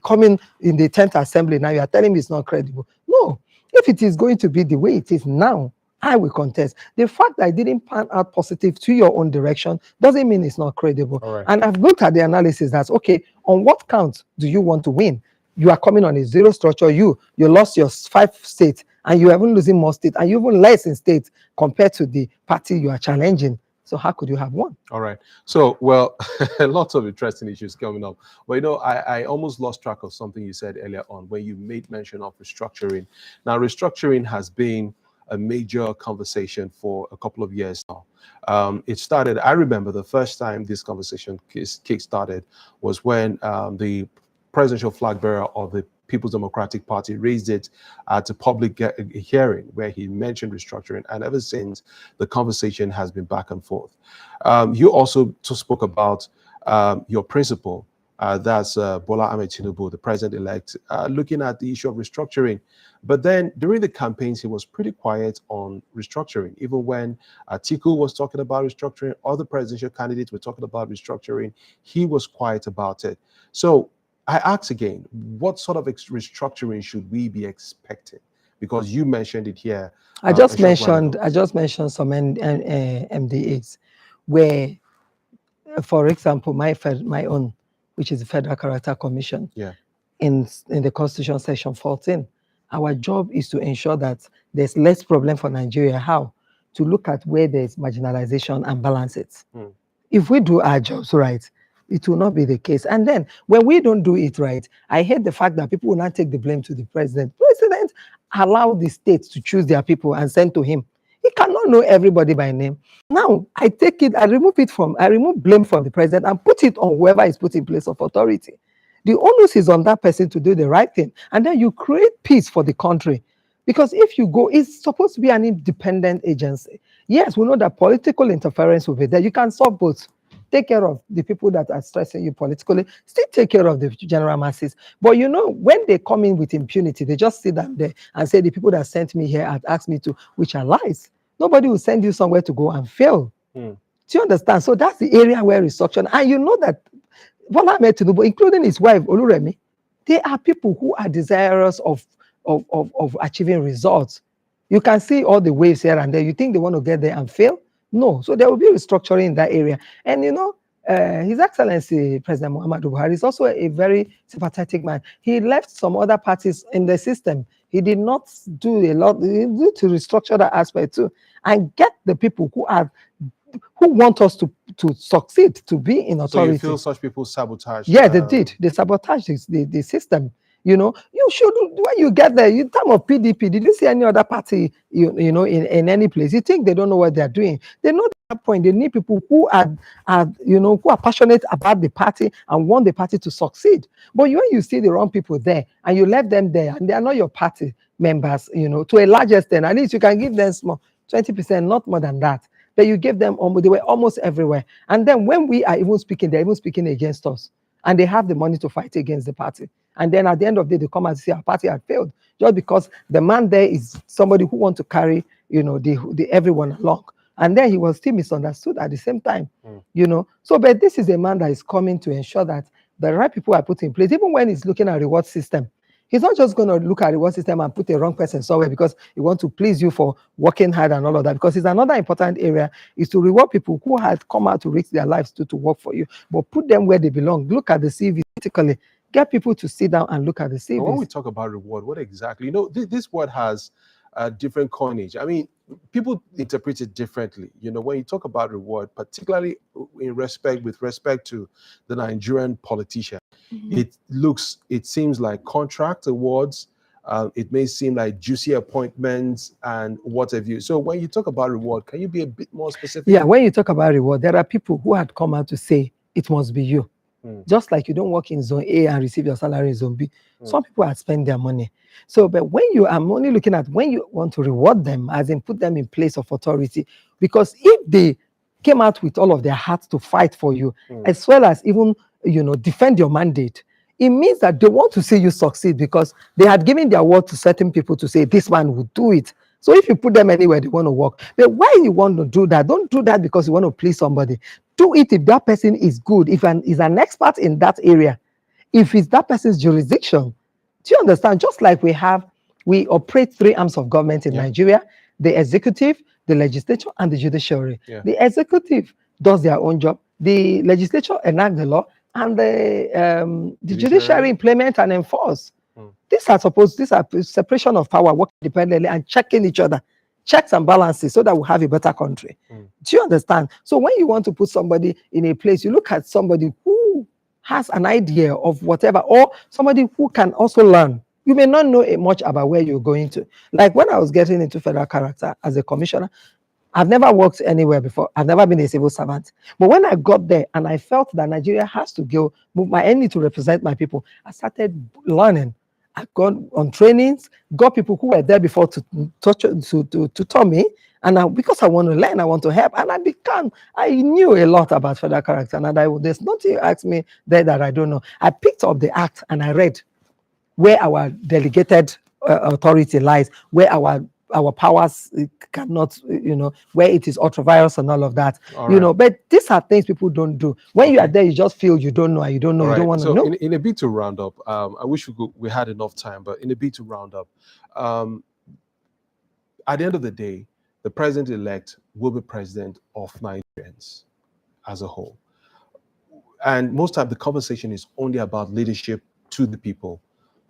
coming in the 10th assembly. Now you are telling me it's not credible. No, if it is going to be the way it is now, I will contest. The fact that I didn't pan out positive to your own direction doesn't mean it's not credible. And I've looked at the analysis that's, okay, on what count do you want to win? You are coming on a zero structure. You lost your 5 states, and you're even losing more states, and you even less in states compared to the party you are challenging. So how could you have won? All right. So, well, lots of interesting issues coming up. But, you know, I almost lost track of something you said earlier on when you made mention of restructuring. Now, restructuring has been a major conversation for a couple of years now. It started, I remember the first time this conversation kick-started was when the presidential flag bearer of the People's Democratic Party raised it at a public hearing where he mentioned restructuring, and ever since the conversation has been back and forth. You also spoke about your principal, that's Bola Ahmed Tinubu, the president-elect, looking at the issue of restructuring. But then during the campaigns, he was pretty quiet on restructuring. Even when Atiku was talking about restructuring, other presidential candidates were talking about restructuring, he was quiet about it. So I ask again, what sort of restructuring should we be expecting? Because you mentioned it here. I just mentioned some MDAs where, for example, my own, which is the Federal Character Commission, in the Constitution Section 14, our job is to ensure that there's less problem for Nigeria. How? To look at where there's marginalization and balance it. If we do our jobs right, it will not be the case. And then when we don't do it right, I hate the fact that people will not take the blame to the president. President allow the states to choose their people and send to him. He cannot know everybody by name. Now I remove blame from the president and put it on whoever is put in place of authority. The onus is on that person to do the right thing. And then you create peace for the country. Because if you go, it's supposed to be an independent agency. Yes, we know that political interference will be there. You can solve both. Take care of the people that are stressing you politically, still take care of the general masses. But you know, when they come in with impunity, they just sit down there and say, the people that sent me here and asked me to, which are lies. Nobody will send you somewhere to go and fail. Do you understand? So that's the area where restructuring, and you know that Bola Ahmed Tinubu, including his wife, Oluremi, they are people who are desirous of achieving results. You can see all the waves here and there. You think they want to get there and fail? No. So there will be restructuring in that area. And you know, His Excellency President Muhammadu Buhari is also a very sympathetic man. He left some other parties in the system. He did not do a lot. He did to restructure that aspect too, and get the people who want us to succeed, to be in authority. So you feel such people sabotage? Yeah, they did. They sabotaged the system. You know, you should, when you get there, in terms of PDP, did you see any other party, you know, in any place? You think they don't know what they're doing? They know that point. They need people who are passionate about the party and want the party to succeed. But when you see the wrong people there and you left them there and they are not your party members, you know, to a large extent, at least you can give them small, 20%, not more than that. But you give them almost, they were almost everywhere. And then when we are even speaking, they're even speaking against us. and they have the money to fight against the party. And then at the end of the day, they come and say our party had failed just because the man there is somebody who wants to carry, the everyone along. And then he was still misunderstood at the same time, So, but this is a man that is coming to ensure that the right people are put in place, even when he's looking at reward system. He's not just going to look at reward system and put a wrong person somewhere because he wants to please you for working hard and all of that. Because it's another important area is to reward people who had come out to risk their lives to work for you, but put them where they belong. Look at the CV critically. Get people to sit down and look at the CV. When we talk about reward, what exactly? This word has different coinage. I mean, people interpret it differently. When you talk about reward, particularly with respect to the Nigerian politician, it seems like contract awards. It may seem like juicy appointments and what have you. So when you talk about reward, can you be a bit more specific? Yeah, when you talk about reward, there are people who had come out to say it must be you. Just like you don't work in zone A and receive your salary in zone B. Some people had spent their money. So, but when I'm only looking at when you want to reward them, as in put them in place of authority, because if they came out with all of their hearts to fight for you, as well as even, defend your mandate, it means that they want to see you succeed because they had given their word to certain people to say, this man will do it. So if you put them anywhere, they want to work. But why you want to do that? Don't do that because you want to please somebody. Do it if that person is good, if is an expert in that area, if it's that person's jurisdiction. Do you understand? Just like we operate 3 arms of government in Nigeria, the executive, the legislature, and the judiciary. The executive does their own job. The legislature enact the law, and the judiciary implement and enforce. These are separation of power, working independently and checking each other, checks and balances, so that we have a better country. Do you understand? So when you want to put somebody in a place, you look at somebody who has an idea of whatever, or somebody who can also learn. You may not know much about where you're going to. Like when I was getting into federal character as a commissioner, I've never worked anywhere before. I've never been a civil servant. But when I got there and I felt that Nigeria has to move my enemy to represent my people, I started learning. I got on trainings, got people who were there before to tell me. And because I want to learn, I want to help. And I knew a lot about federal character. And there's nothing you ask me there that I don't know. I picked up the act and I read where our delegated authority lies, where our powers cannot, where it is ultra-virus and all of that, but these are things people don't do. When you are there, you just feel you don't know, and you don't know, you don't want to know. In a bit to round up, I wish we had enough time, but in a bit to round up, at the end of the day, the president-elect will be president of Nigerians as a whole. And most of the conversation is only about leadership to the people.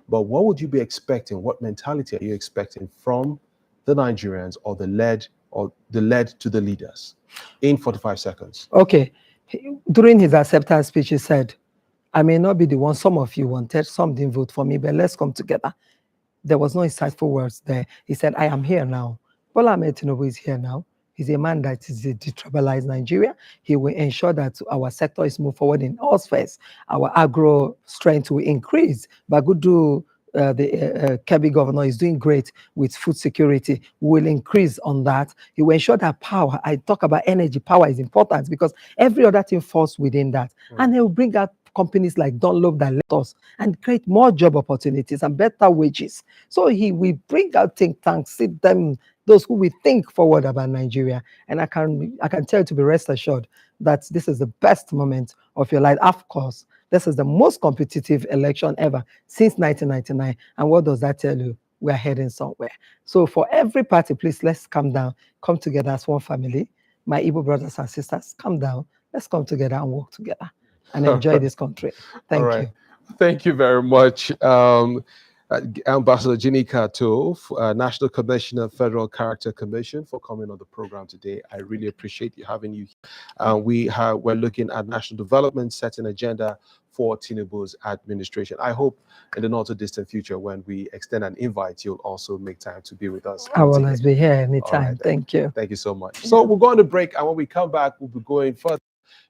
But what would you be expecting? What mentality are you expecting from the Nigerians or the led to the leaders in 45 seconds? Okay. During his acceptance speech, he said, I may not be the one some of you wanted, some didn't vote for me, but let's come together. There was no insightful words there. He said, I am here now. Bola Ahmed Tinubu is here now. He's a man that is a detribalized Nigeria. He will ensure that our sector is moved forward in all spheres. Our agro strength will increase. Bagudu, the Kebbi governor, is doing great with food security. We will increase on that. He will ensure that power, I talk about energy, power is important because every other thing falls within that. And he will bring out companies like Dunlop that let us and create more job opportunities and better wages. So he will bring out think tanks, sit them, those who will think forward about Nigeria. And I can tell you to be rest assured that this is the best moment of your life. Of course, this is the most competitive election ever since 1999. And what does that tell you? We're heading somewhere. So for every party, please, let's come down, come together as one family. My Igbo brothers and sisters, come down. Let's come together and work together and enjoy this country. Thank you. Thank you very much. Ambassador Ginny Kato, National Commissioner, Federal Character Commission, for coming on the program today. I really appreciate having you. We're looking at national development, setting agenda for Tinubu's administration. I hope in the not too distant future, when we extend an invite, you'll also make time to be with us. I will always be here anytime. Thank you. Thank you so much. So we're going to break, and when we come back, we'll be going further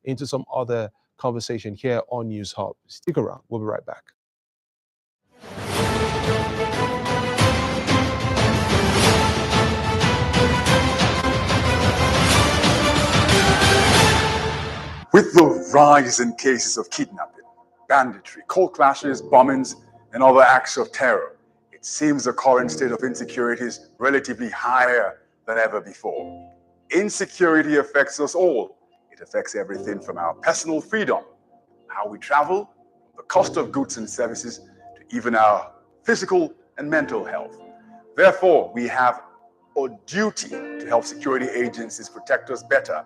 into some other conversation here on News Hub. Stick around. We'll be right back. With the rise in cases of kidnapping, banditry, cold clashes, bombings, and other acts of terror. It seems the current state of insecurity is relatively higher than ever before. Insecurity affects us all. It affects everything from our personal freedom, how we travel, the cost of goods and services, to even our physical and mental health. Therefore, we have a duty to help security agencies protect us better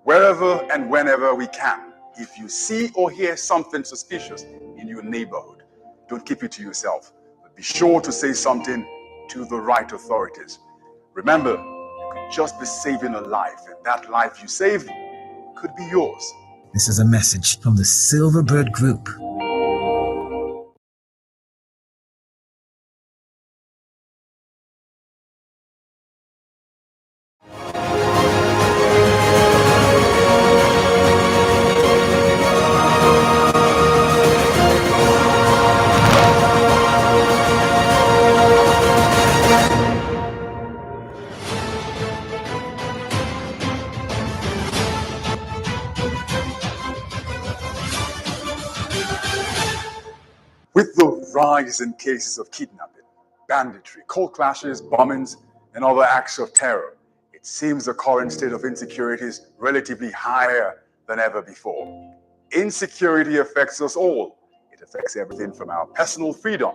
wherever and whenever we can. If you see or hear something suspicious in your neighborhood, don't keep it to yourself, but be sure to say something to the right authorities. Remember, you could just be saving a life, and that life you save could be yours. This is a message from the Silverbird Group. With the rise in cases of kidnapping, banditry, cold clashes, bombings, and other acts of terror, it seems the current state of insecurity is relatively higher than ever before. Insecurity affects us all. It affects everything from our personal freedom,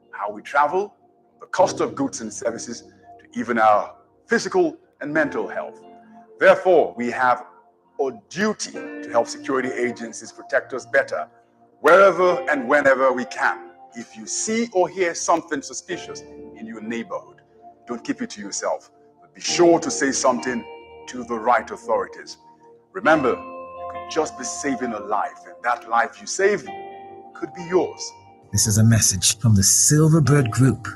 how we travel, the cost of goods and services, to even our physical and mental health. Therefore, we have a duty to help security agencies protect us better wherever and whenever we can. If you see or hear something suspicious in your neighborhood, don't keep it to yourself, but be sure to say something to the right authorities. Remember, you could just be saving a life, and that life you save could be yours. This is a message from the Silverbird Group.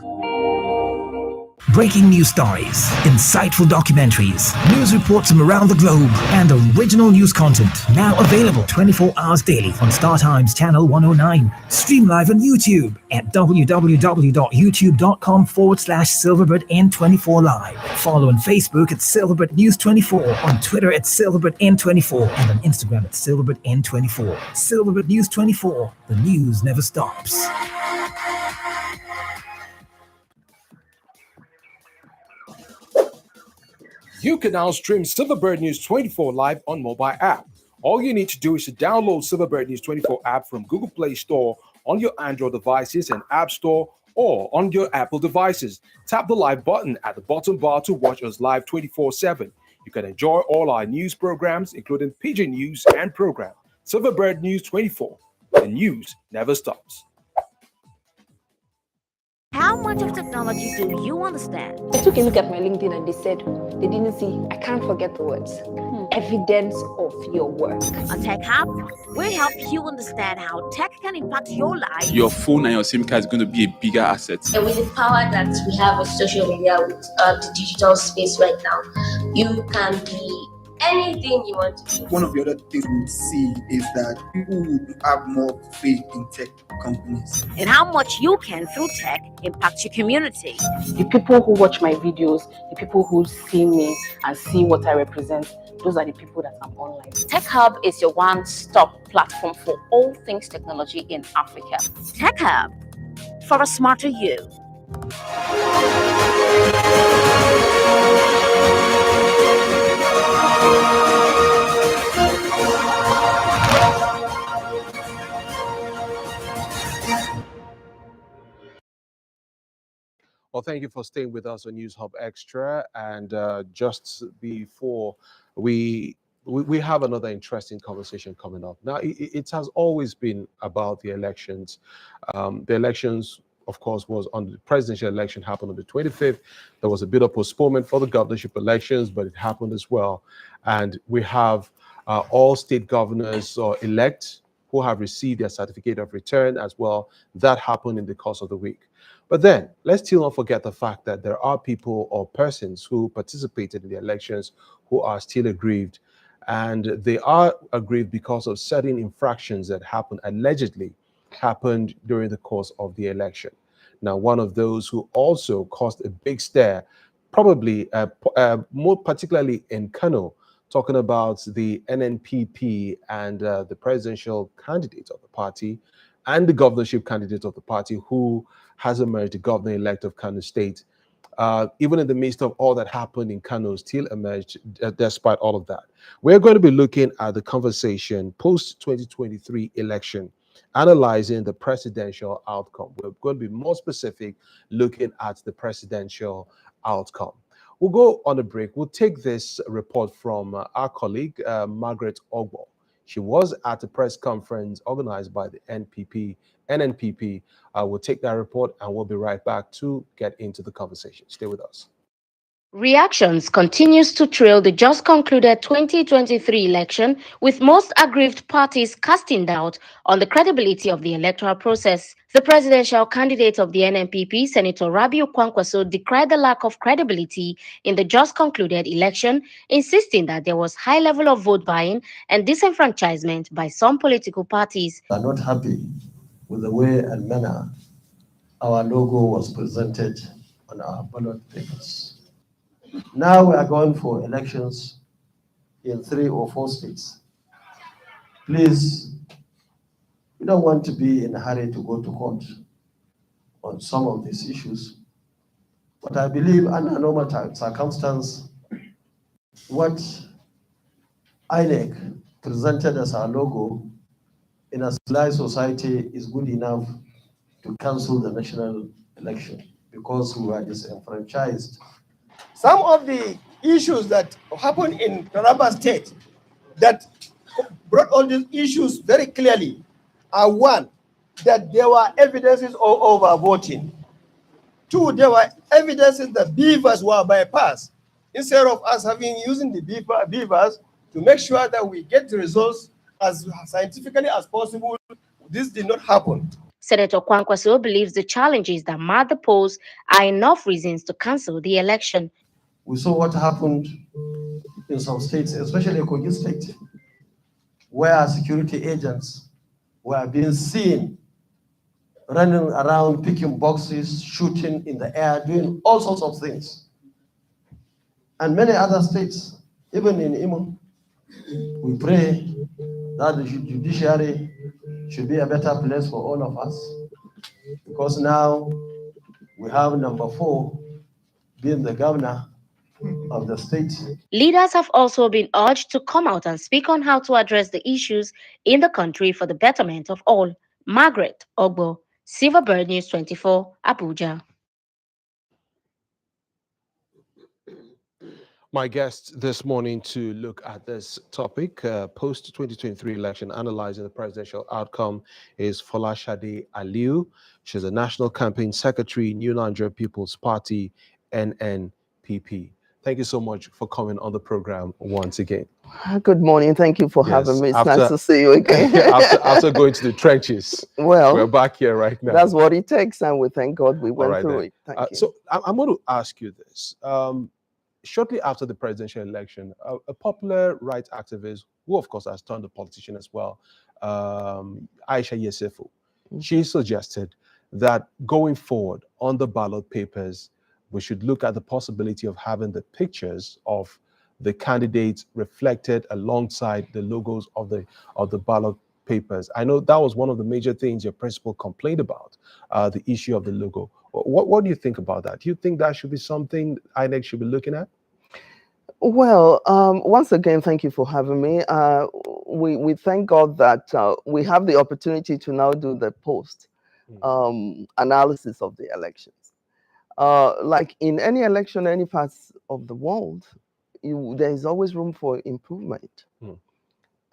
Breaking news stories, insightful documentaries, news reports from around the globe, and original news content. Now available 24 hours daily on StarTimes Channel 109. Stream live on YouTube at www.youtube.com/SilverbirdN24 Live. Follow on Facebook at Silverbird News 24, on Twitter at Silverbird N24, and on Instagram at Silverbird N24. Silverbird News 24, the news never stops. You can now stream Silverbird News 24 live on mobile app. All you need to do is to download Silverbird News 24 app from Google Play Store on your Android devices and App Store, or on your Apple devices. Tap the live button at the bottom bar to watch us live 24/7. You can enjoy all our news programs, including Pigeon News and program. Silverbird News 24. The news never stops. How much of technology do you understand? I took a look at my LinkedIn and they said they didn't see, I can't forget the words, evidence of your work. On Tech Hub, we help you understand how tech can impact your life. Your phone and your SIM card is going to be a bigger asset. And with the power that we have with social media, with the digital space right now, you can be anything you want to be. One of the other things we see is that people would have more faith in tech companies. And how much you can, through tech, impact your community. The people who watch my videos, the people who see me and see what I represent, those are the people that I'm online. Tech Hub is your one-stop platform for all things technology in Africa. Tech Hub, for a smarter you. Well, thank you for staying with us on News Hub Extra. And just before we have another interesting conversation coming up. Now, it has always been about the elections. The elections, of course, was on the presidential election happened on the 25th. There was a bit of postponement for the governorship elections, but it happened as well. And we have all state governors or elect who have received their certificate of return as well. That happened in the course of the week. But then let's still not forget the fact that there are people or persons who participated in the elections who are still aggrieved. And they are aggrieved because of certain infractions that allegedly happened during the course of the election. Now, one of those who also caused a big stir, probably more particularly in Kano, talking about the NNPP and the presidential candidate of the party, and the governorship candidate of the party who has emerged the governor-elect of Kano State. Even in the midst of all that happened in Kano, still emerged despite all of that. We're going to be looking at the conversation post-2023 election, analyzing the presidential outcome. We're going to be more specific, looking at the presidential outcome. We'll go on a break. We'll take this report from our colleague, Margaret Ogbo. She was at a press conference organized by the NNPP. We'll take that report and we'll be right back to get into the conversation. Stay with us. Reactions continues to trail the just concluded 2023 election, with most aggrieved parties casting doubt on the credibility of the electoral process. The presidential candidate of the NNPP, Senator Rabiu Kwankwaso, decried the lack of credibility in the just concluded election, insisting that there was high level of vote buying and disenfranchisement by some political parties. Are not happy with the way and manner our logo was presented on our ballot papers. Now we are going for elections in 3 or 4 states. Please, we don't want to be in a hurry to go to court on some of these issues. But I believe under normal circumstances, what INEC presented as our logo in a civilized society is good enough to cancel the national election because we were disenfranchised. Some of the issues that happened in Taraba State that brought all these issues very clearly are: one, that there were evidences of overvoting. 2, there were evidences that beavers were bypassed. Instead of us using the beavers to make sure that we get the results as scientifically as possible, this did not happen. Senator Kwankwaso believes the challenges that marred the polls are enough reasons to cancel the election. We saw what happened in some states, especially Kogi State, where security agents were being seen running around, picking boxes, shooting in the air, doing all sorts of things. And many other states, even in Imo, we pray that the judiciary should be a better place for all of us, because now we have number 4 being the governor of the state. Leaders have also been urged to come out and speak on how to address the issues in the country for the betterment of all. Margaret Ogbo, Silverbird News 24, Abuja. My guest this morning to look at this topic, post-2023 election, analyzing the presidential outcome, is Folashade Aliu. She's a National Campaign Secretary, New Nigeria People's Party, NNPP. Thank you so much for coming on the program once again. Good morning. Thank you for having me. It's nice to see you again. after going to the trenches, well, we're back here right now. That's what it takes, and we thank God we went through it. Thank you. So I'm going to ask you this. Shortly after the presidential election, a popular rights activist, who of course has turned a politician as well, Aisha Yesefu, she suggested that going forward on the ballot papers, we should look at the possibility of having the pictures of the candidates reflected alongside the logos of the ballot papers. I know that was one of the major things your principal complained about, the issue of the logo. What do you think about that? Do you think that should be something INEC should be looking at? Well, once again, thank you for having me. We thank God that we have the opportunity to now do the post analysis of the elections. Like in any election, any parts of the world, there is always room for improvement.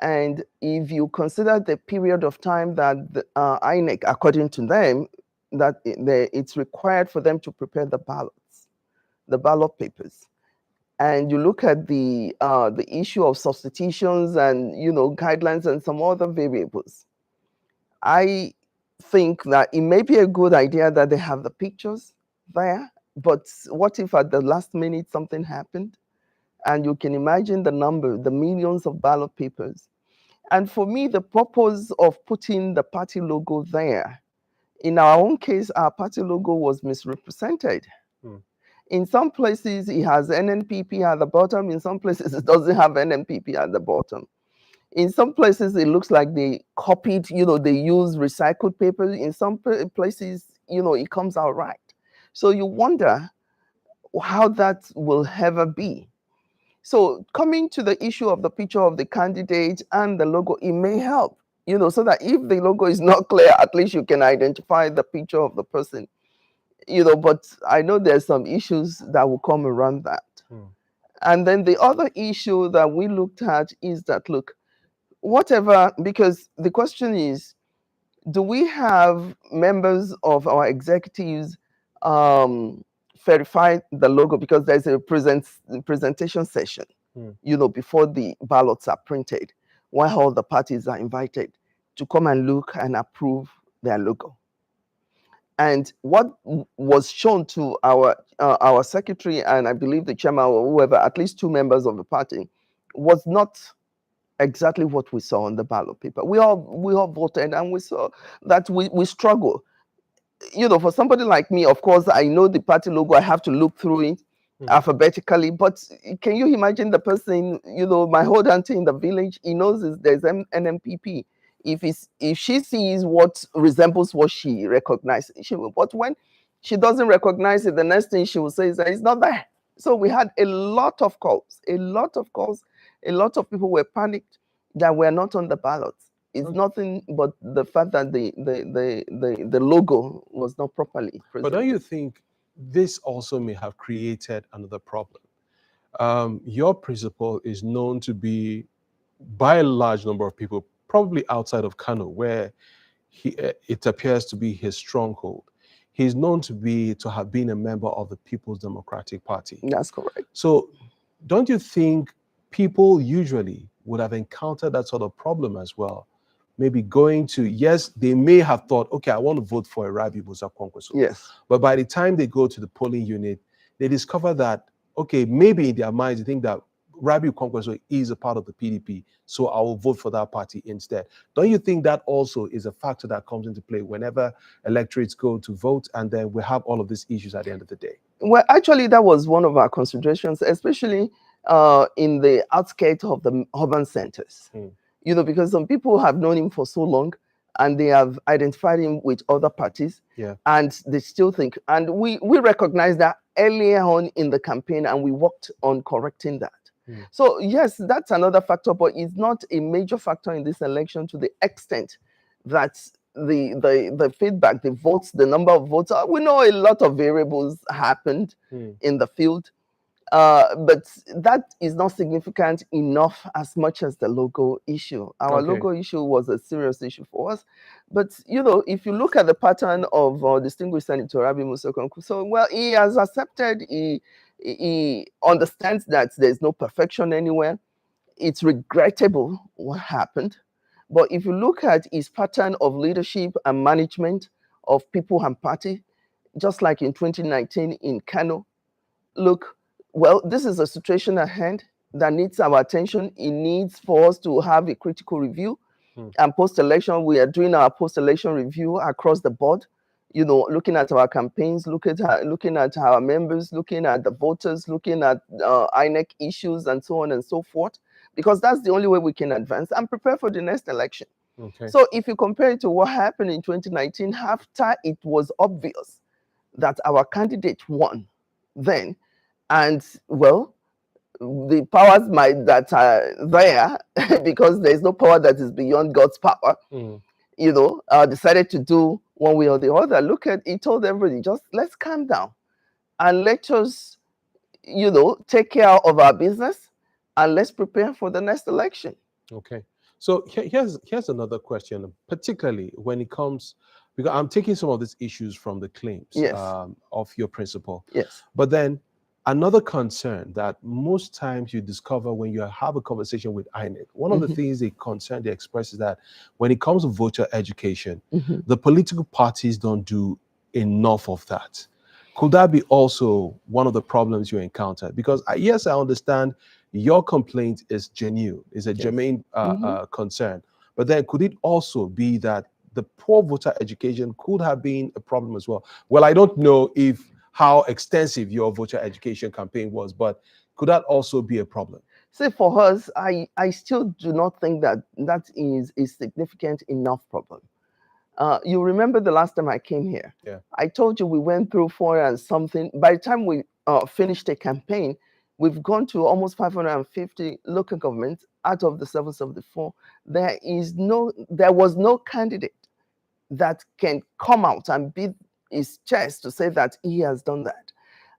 And if you consider the period of time that the, INEC, according to them, that it's required for them to prepare the ballots, the ballot papers, and you look at the issue of substitutions and guidelines and some other variables, I think that it may be a good idea that they have the pictures there. But what if at the last minute something happened? And you can imagine the number, the millions of ballot papers. And for me, the purpose of putting the party logo there, in our own case, our party logo was misrepresented. In some places, it has NNPP at the bottom. In some places, it doesn't have NNPP at the bottom. In some places, it looks like they copied, they use recycled paper. In some places, it comes out right. So you wonder how that will ever be. So coming to the issue of the picture of the candidate and the logo, it may help, so that if the logo is not clear, at least you can identify the picture of the person, but I know there's some issues that will come around that. And then the other issue that we looked at is that, look, whatever, because the question is, do we have members of our executives verify the logo? Because there's a presentation session, before the ballots are printed, while all the parties are invited to come and look and approve their logo. And what was shown to our secretary, and I believe the chairman or whoever, at least 2 members of the party, was not exactly what we saw on the ballot paper. We all voted, and we saw that we struggle. For somebody like me, of course, I know the party logo. I have to look through it alphabetically. But can you imagine the person, my whole auntie in the village, he knows there's NMPP. If she sees what resembles what she recognizes, she will. But when she doesn't recognize it, the next thing she will say is that it's not there. So we had a lot of calls. A lot of people were panicked that we're not on the ballots. It's nothing but the fact that the logo was not properly presented. But don't you think this also may have created another problem? Your principal is known to be, by a large number of people, probably outside of Kano, where it appears to be his stronghold. He's known to have been a member of the People's Democratic Party. That's correct. So don't you think people usually would have encountered that sort of problem as well? Maybe going to, yes, they may have thought, okay, I want to vote for a Rabi Musa Kwankwaso. Yes. But by the time they go to the polling unit, they discover that, okay, maybe in their minds, they think that Rabi Kwankwaso is a part of the PDP, so I will vote for that party instead. Don't you think that also is a factor that comes into play whenever electorates go to vote, and then we have all of these issues at the end of the day? Well, actually, that was one of our considerations, especially in the outskirts of the urban centers. Because some people have known him for so long, and they have identified him with other parties, and they still think. And we recognized that earlier on in the campaign, and we worked on correcting that. So yes, that's another factor, but it's not a major factor in this election to the extent that the feedback, the votes, the number of votes. We know a lot of variables happened in the field, but that is not significant enough as much as the logo issue. Our logo issue was a serious issue for us. But if you look at the pattern of distinguished Senator Rabi Musa Kwankwaso, well, he has accepted. He understands that there's no perfection anywhere. It's regrettable what happened. But if you look at his pattern of leadership and management of people and party, just like in 2019 in Kano, look, well, this is a situation at hand that needs our attention. It needs for us to have a critical review. And post-election, we are doing our post-election review across the board, looking at our campaigns, looking at our members, looking at the voters, looking at INEC issues and so on and so forth, because that's the only way we can advance and prepare for the next election. So if you compare it to what happened in 2019, after it was obvious that our candidate won then, and well, the powers that are there, because there's no power that is beyond God's power, decided to do one way or the other. Look at, he told everybody, just let's calm down and let us, take care of our business and let's prepare for the next election. Okay. So here's another question, particularly when it comes, because I'm taking some of these issues from the claims of your principal. Yes. But then another concern that most times you discover when you have a conversation with INEC, one of the things they express is that when it comes to voter education, the political parties don't do enough of that. Could that be also one of the problems you encounter? Because yes, I understand your complaint is genuine, is a germane concern. But then could it also be that the poor voter education could have been a problem as well? Well, I don't know how extensive your voter education campaign was, but could that also be a problem? See, for us, I still do not think that that is a significant enough problem. You remember the last time I came here? Yeah. I told you we went through 400 and something. By the time we finished a campaign, we've gone to almost 550 local governments out of the 774. There was no candidate that can come out and beat his chest to say that he has done that.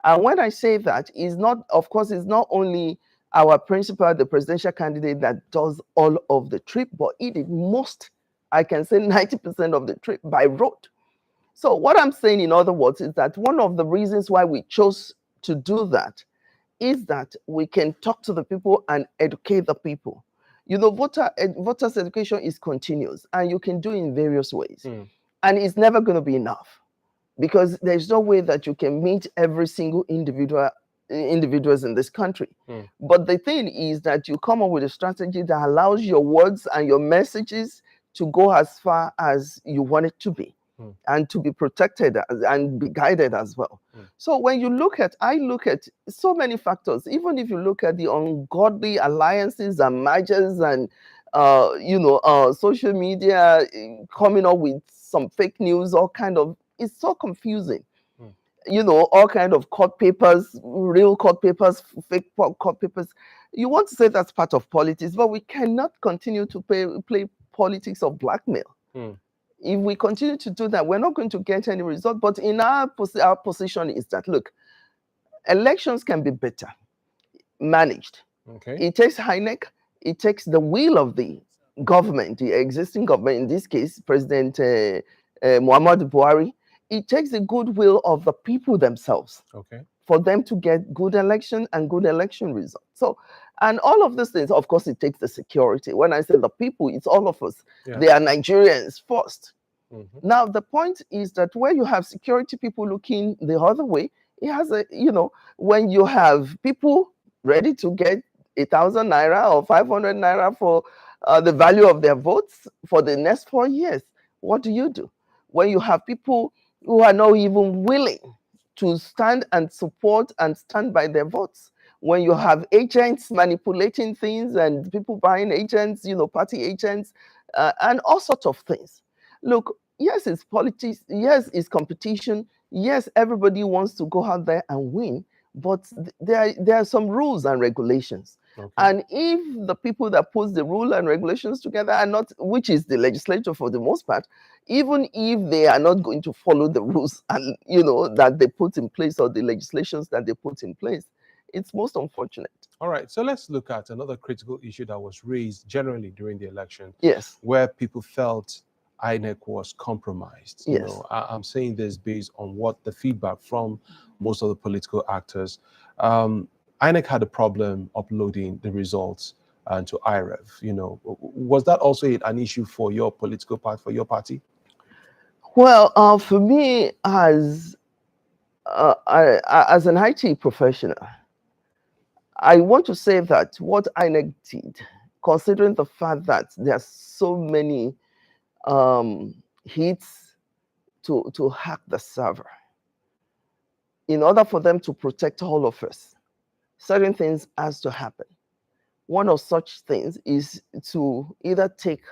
And when I say that, is not, of course, it's not only our principal, the presidential candidate, that does all of the trip, but he did most, I can say 90% of the trip by road. So what I'm saying, in other words, is that one of the reasons why we chose to do that is that we can talk to the people and educate the people. You know, voters education is continuous, and you can do it in various ways. And it's never going to be enough, because there's no way that you can meet every single individuals in this country. But the thing is that you come up with a strategy that allows your words and your messages to go as far as you want it to be, and to be protected and be guided as well. So when you look at, I look at so many factors. Even if you look at the ungodly alliances and mergers and social media coming up with some fake news, all kind of, it's so confusing. You know, all kind of court papers, real court papers, fake court papers. You want to say that's part of politics, but we cannot continue to play politics of blackmail. If we continue to do that, we're not going to get any result. But in our position is that, look, elections can be better managed. Okay. It takes INEC, it takes the will of the government, the existing government, in this case, President Muhammadu Buhari. It takes the goodwill of the people themselves. Okay. For them to get good election and good election results. So, and all of these things, of course, it takes the security. When I say the people, it's all of us. Yeah. They are Nigerians first. Now, the point is that where you have security people looking the other way, it has a, when you have people ready to get 1,000 naira or 500 naira for the value of their votes for the next 4 years, what do? When you have people who are not even willing to stand and support and stand by their votes, when you have agents manipulating things and people buying agents, party agents, and all sorts of things. Look, yes, it's politics. Yes, it's competition. Yes, everybody wants to go out there and win, but there are some rules and regulations. Okay. And if the people that put the rule and regulations together are not, which is the legislature for the most part, even if they are not going to follow the rules and that they put in place, or the legislations that they put in place, it's most unfortunate. All right, so let's look at another critical issue that was raised generally during the election. Yes. Where people felt INEC was compromised. Yes. I'm saying this based on what the feedback from most of the political actors. INEC had a problem uploading the results to IREV. Was that also an issue for your political party, for your party? Well, for me, as an IT professional, I want to say that what INEC did, considering the fact that there are so many hits to hack the server, in order for them to protect all of us, certain things has to happen. One of such things is to either take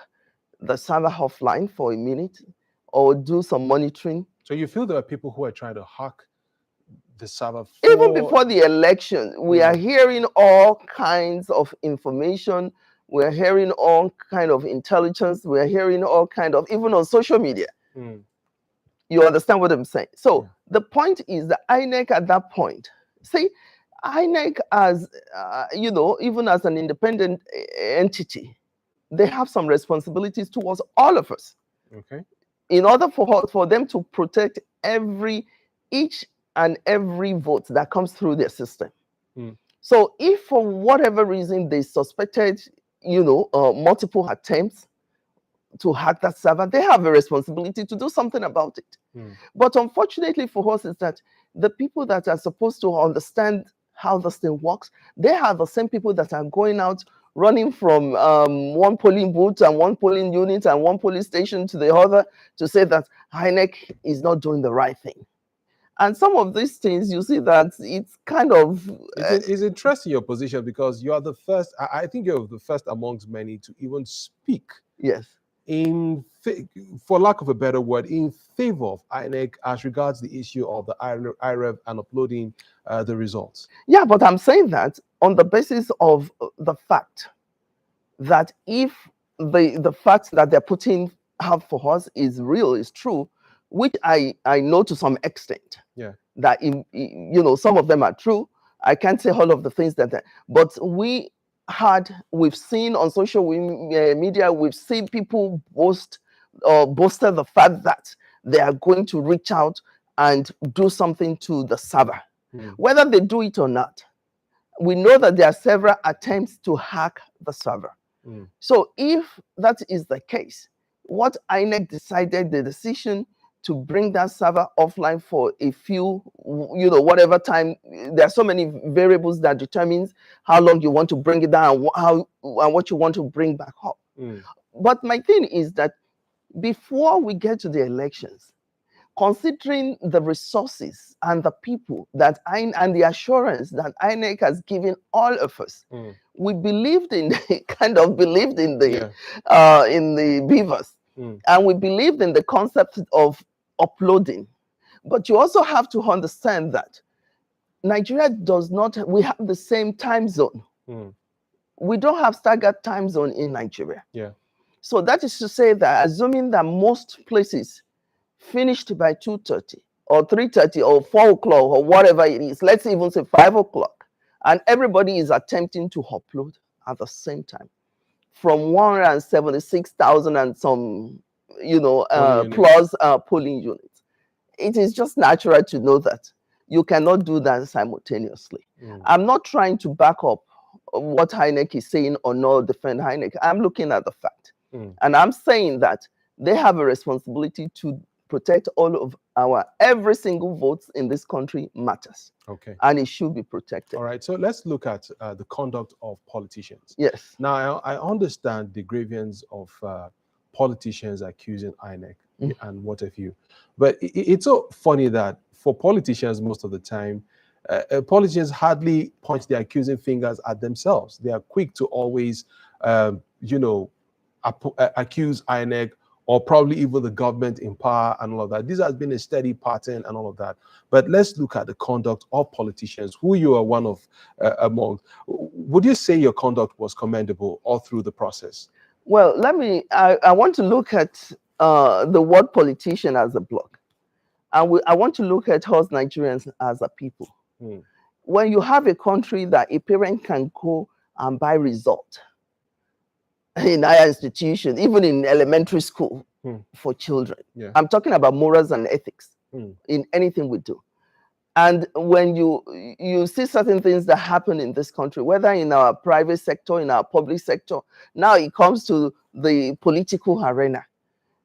the server offline for a minute or do some monitoring. So you feel there are people who are trying to hack the server? Even before the election, we are hearing all kinds of information. We're hearing all kind of intelligence. We're hearing all kind of, even on social media. You understand what I'm saying? So the point is that INEC at that point, see, INEC as, even as an independent entity, they have some responsibilities towards all of us. Okay. In order for them to protect each and every vote that comes through their system. So if for whatever reason they suspected, multiple attempts to hack that server, they have a responsibility to do something about it. But unfortunately for us is that the people that are supposed to understand how this thing works, they are the same people that are going out, running from one polling booth and one polling unit and one police station to the other to say that INEC is not doing the right thing. And some of these things, you see that it's kind of... It's interesting your position, because you are the first, I think you're the first amongst many to even speak. Yes. For lack of a better word, in favor of INEC as regards the issue of the IREV and uploading the results. Yeah, but I'm saying that on the basis of the fact that if the fact that they're putting out for us is real, is true, which I know to some extent. Yeah. That some of them are true. I can't say all of the things but we've seen on social media, we've seen people boasted the fact that they are going to reach out and do something to the server. Whether they do it or not, we know that there are several attempts to hack the server. So if that is the case, what INEC decided, the decision to bring that server offline for a few, whatever time, there are so many variables that determines how long you want to bring it down and what you want to bring back up. But my thing is that before we get to the elections, considering the resources and the people that and the assurance that INEC has given all of us, we believed in the beavers, and we believed in the concept of uploading. But you also have to understand that Nigeria does not, we have the same time zone. We don't have staggered time zone in Nigeria. Yeah. So that is to say that, assuming that most places finished by 2:30 or 3:30 or 4 o'clock or whatever it is, let's even say 5 o'clock, and everybody is attempting to upload at the same time from 176,000 and some, plus polling units. It is just natural to know that you cannot do that simultaneously. I'm not trying to back up what INEC is saying or not defend INEC. I'm looking at the fact. And I'm saying that they have a responsibility to protect all of every single vote in this country matters. Okay. And it should be protected. All right. So let's look at the conduct of politicians. Yes. Now, I understand the grievance of politicians accusing INEC and what have you. But it's so funny that for politicians, most of the time, politicians hardly point their accusing fingers at themselves. They are quick to always, accuse INEC or probably even the government in power and all of that. This has been a steady pattern and all of that. But let's look at the conduct of politicians, who you are one of among. Would you say your conduct was commendable all through the process? Well, I want to look at the word politician as a block. And I want to look at us Nigerians as a people. When you have a country that a parent can go and buy result in higher institutions, even in elementary school for children. Yeah. I'm talking about morals and ethics in anything we do. And when you see certain things that happen in this country, whether in our private sector, in our public sector, now it comes to the political arena.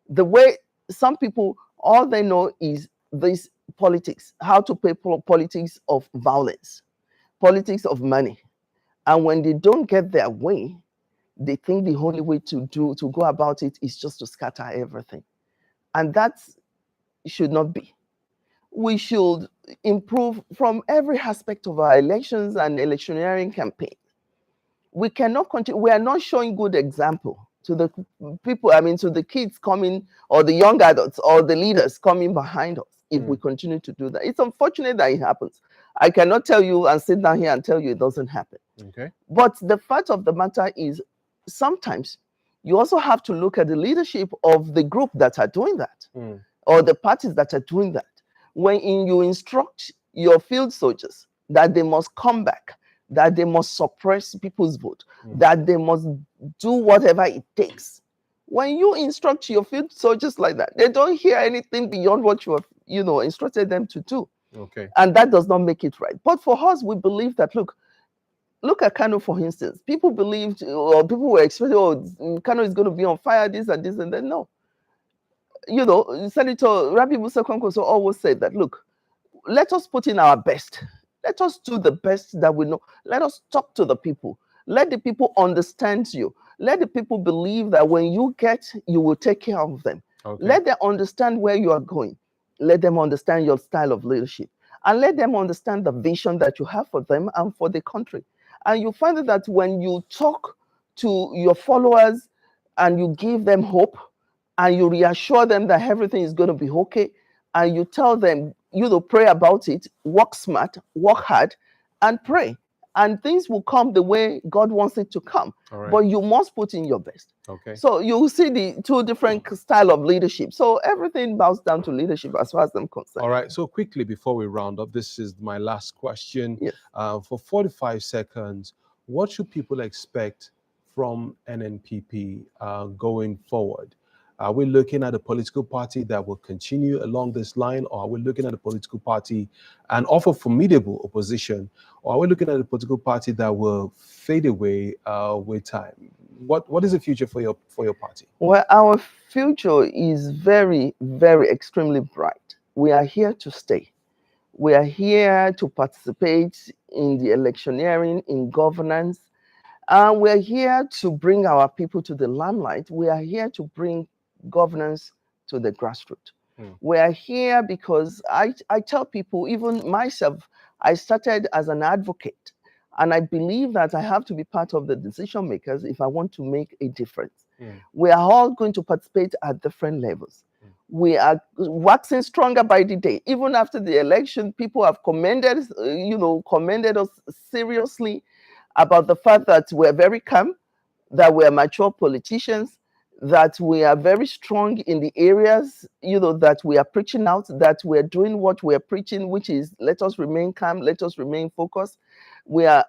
The way some people, all they know is this politics, how to play politics of violence, politics of money. And when they don't get their way, they think the only way to go about it is just to scatter everything. And that should not be. We should improve from every aspect of our elections and electioneering campaign. We cannot continue. We are not showing good example to the people, to the kids coming, or the young adults, or the leaders coming behind us if we continue to do that. It's unfortunate that it happens. I cannot tell you and sit down here and tell you it doesn't happen. Okay. But the fact of the matter is, sometimes you also have to look at the leadership of the group that are doing that, or the parties that are doing that. When you instruct your field soldiers that they must come back, that they must suppress people's vote, that they must do whatever it takes. When you instruct your field soldiers like that, they don't hear anything beyond what you have, instructed them to do. Okay. And that does not make it right. But for us, we believe that, look at Kano, for instance. People believed, or people were expecting, Kano is going to be on fire, this and this, and then no. Senator Rabi Musa Kwankwaso always said that, look, let us put in our best. Let us do the best that we know. Let us talk to the people. Let the people understand you. Let the people believe that when you get, you will take care of them. Okay. Let them understand where you are going. let them understand your style of leadership, and let them understand the vision that you have for them and for the country. And you find that when you talk to your followers and you give them hope and you reassure them that everything is going to be okay, and you tell them, pray about it, work smart, work hard, and pray. And things will come the way God wants it to come. Right. But you must put in your best. Okay. So you see the two different style of leadership. So everything boils down to leadership as far as I'm concerned. All right. So quickly before we round up, this is my last question. Yes. For 45 seconds, what should people expect from NNPP going forward? Are we looking at a political party that will continue along this line, or are we looking at a political party and offer formidable opposition, or are we looking at a political party that will fade away with time? What is the future for your party? Well, our future is very, very extremely bright. We are here to stay. We are here to participate in the electioneering, in governance. We're here to bring our people to the limelight. We are here to bring governance to the grassroots. We are here because I tell people, even myself, I started as an advocate, and I believe that I have to be part of the decision makers if I want to make a difference. We are all going to participate at different levels. We are waxing stronger by the day. Even after the election, people have commended us seriously about the fact that we're very calm, that we're mature politicians, that we are very strong in the areas, that we are preaching out, that we're doing what we're preaching, which is let us remain calm, let us remain focused. We are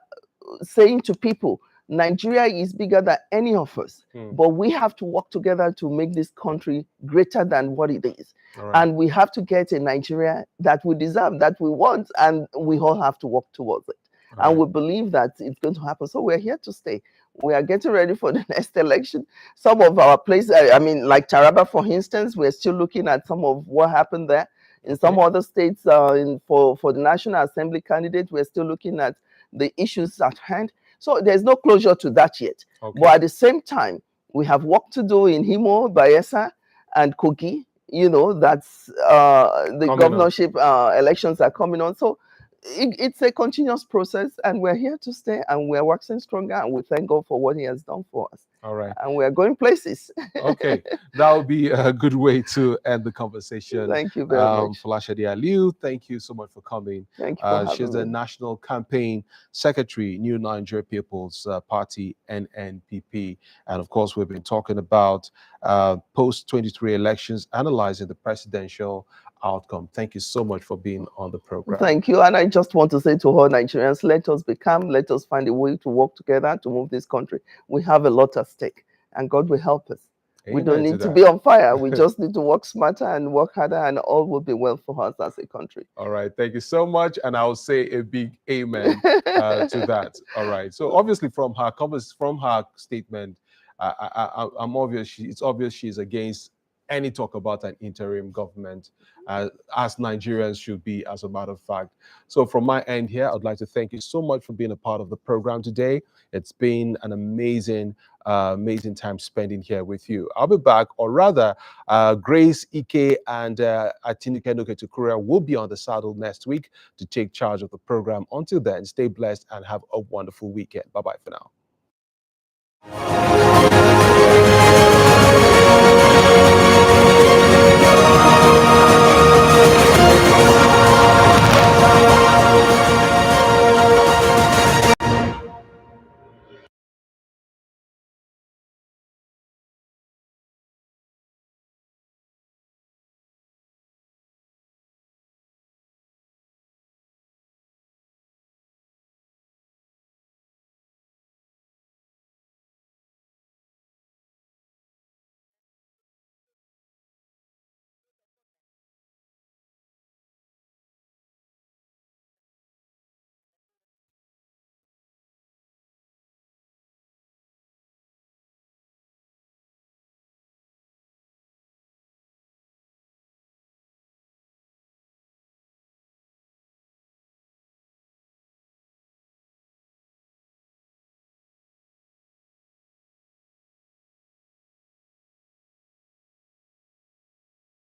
saying to people, Nigeria is bigger than any of us, but we have to work together to make this country greater than what it is. Right. And we have to get a Nigeria that we deserve, that we want, and we all have to work towards it. And we believe that it's going to happen. So we're here to stay. We are getting ready for the next election. Some of our places, like Taraba, for instance, we're still looking at some of what happened there. In some other states, for the National Assembly candidate, we're still looking at the issues at hand. So there's no closure to that yet. But at the same time, we have work to do in Imo, Bayelsa, and Kogi. That's the governorship elections are coming on. So it's a continuous process, and we're here to stay, and we're working stronger, and we thank God for what He has done for us. All right. And we're going places. Okay, that would be a good way to end the conversation. Thank you very much. Folashade Aliu, thank you so much for coming. Thank you for having She's the me. National Campaign Secretary, New Nigeria People's Party, NNPP. And of course, we've been talking about post-23 elections, analyzing the presidential outcome. Thank you so much for being on the program. Thank you. And I just want to say to all Nigerians, let us be calm. Let us find a way to work together to move this country. We have a lot at stake, and God will help us. We don't need to be on fire. We just need to work smarter and work harder, and all will be well for us as a country. All right. Thank you so much. And I'll say a big amen to that. All right. So obviously from her statement, it's obvious she's against any talk about an interim government, as Nigerians should be, as a matter of fact. So from my end here, I'd like to thank you so much for being a part of the program today. It's been an amazing time spending here with you. I'll be back, or rather, Grace, Ike, and Atinuke Noketukura will be on the saddle next week to take charge of the program. Until then, stay blessed and have a wonderful weekend. Bye-bye for now.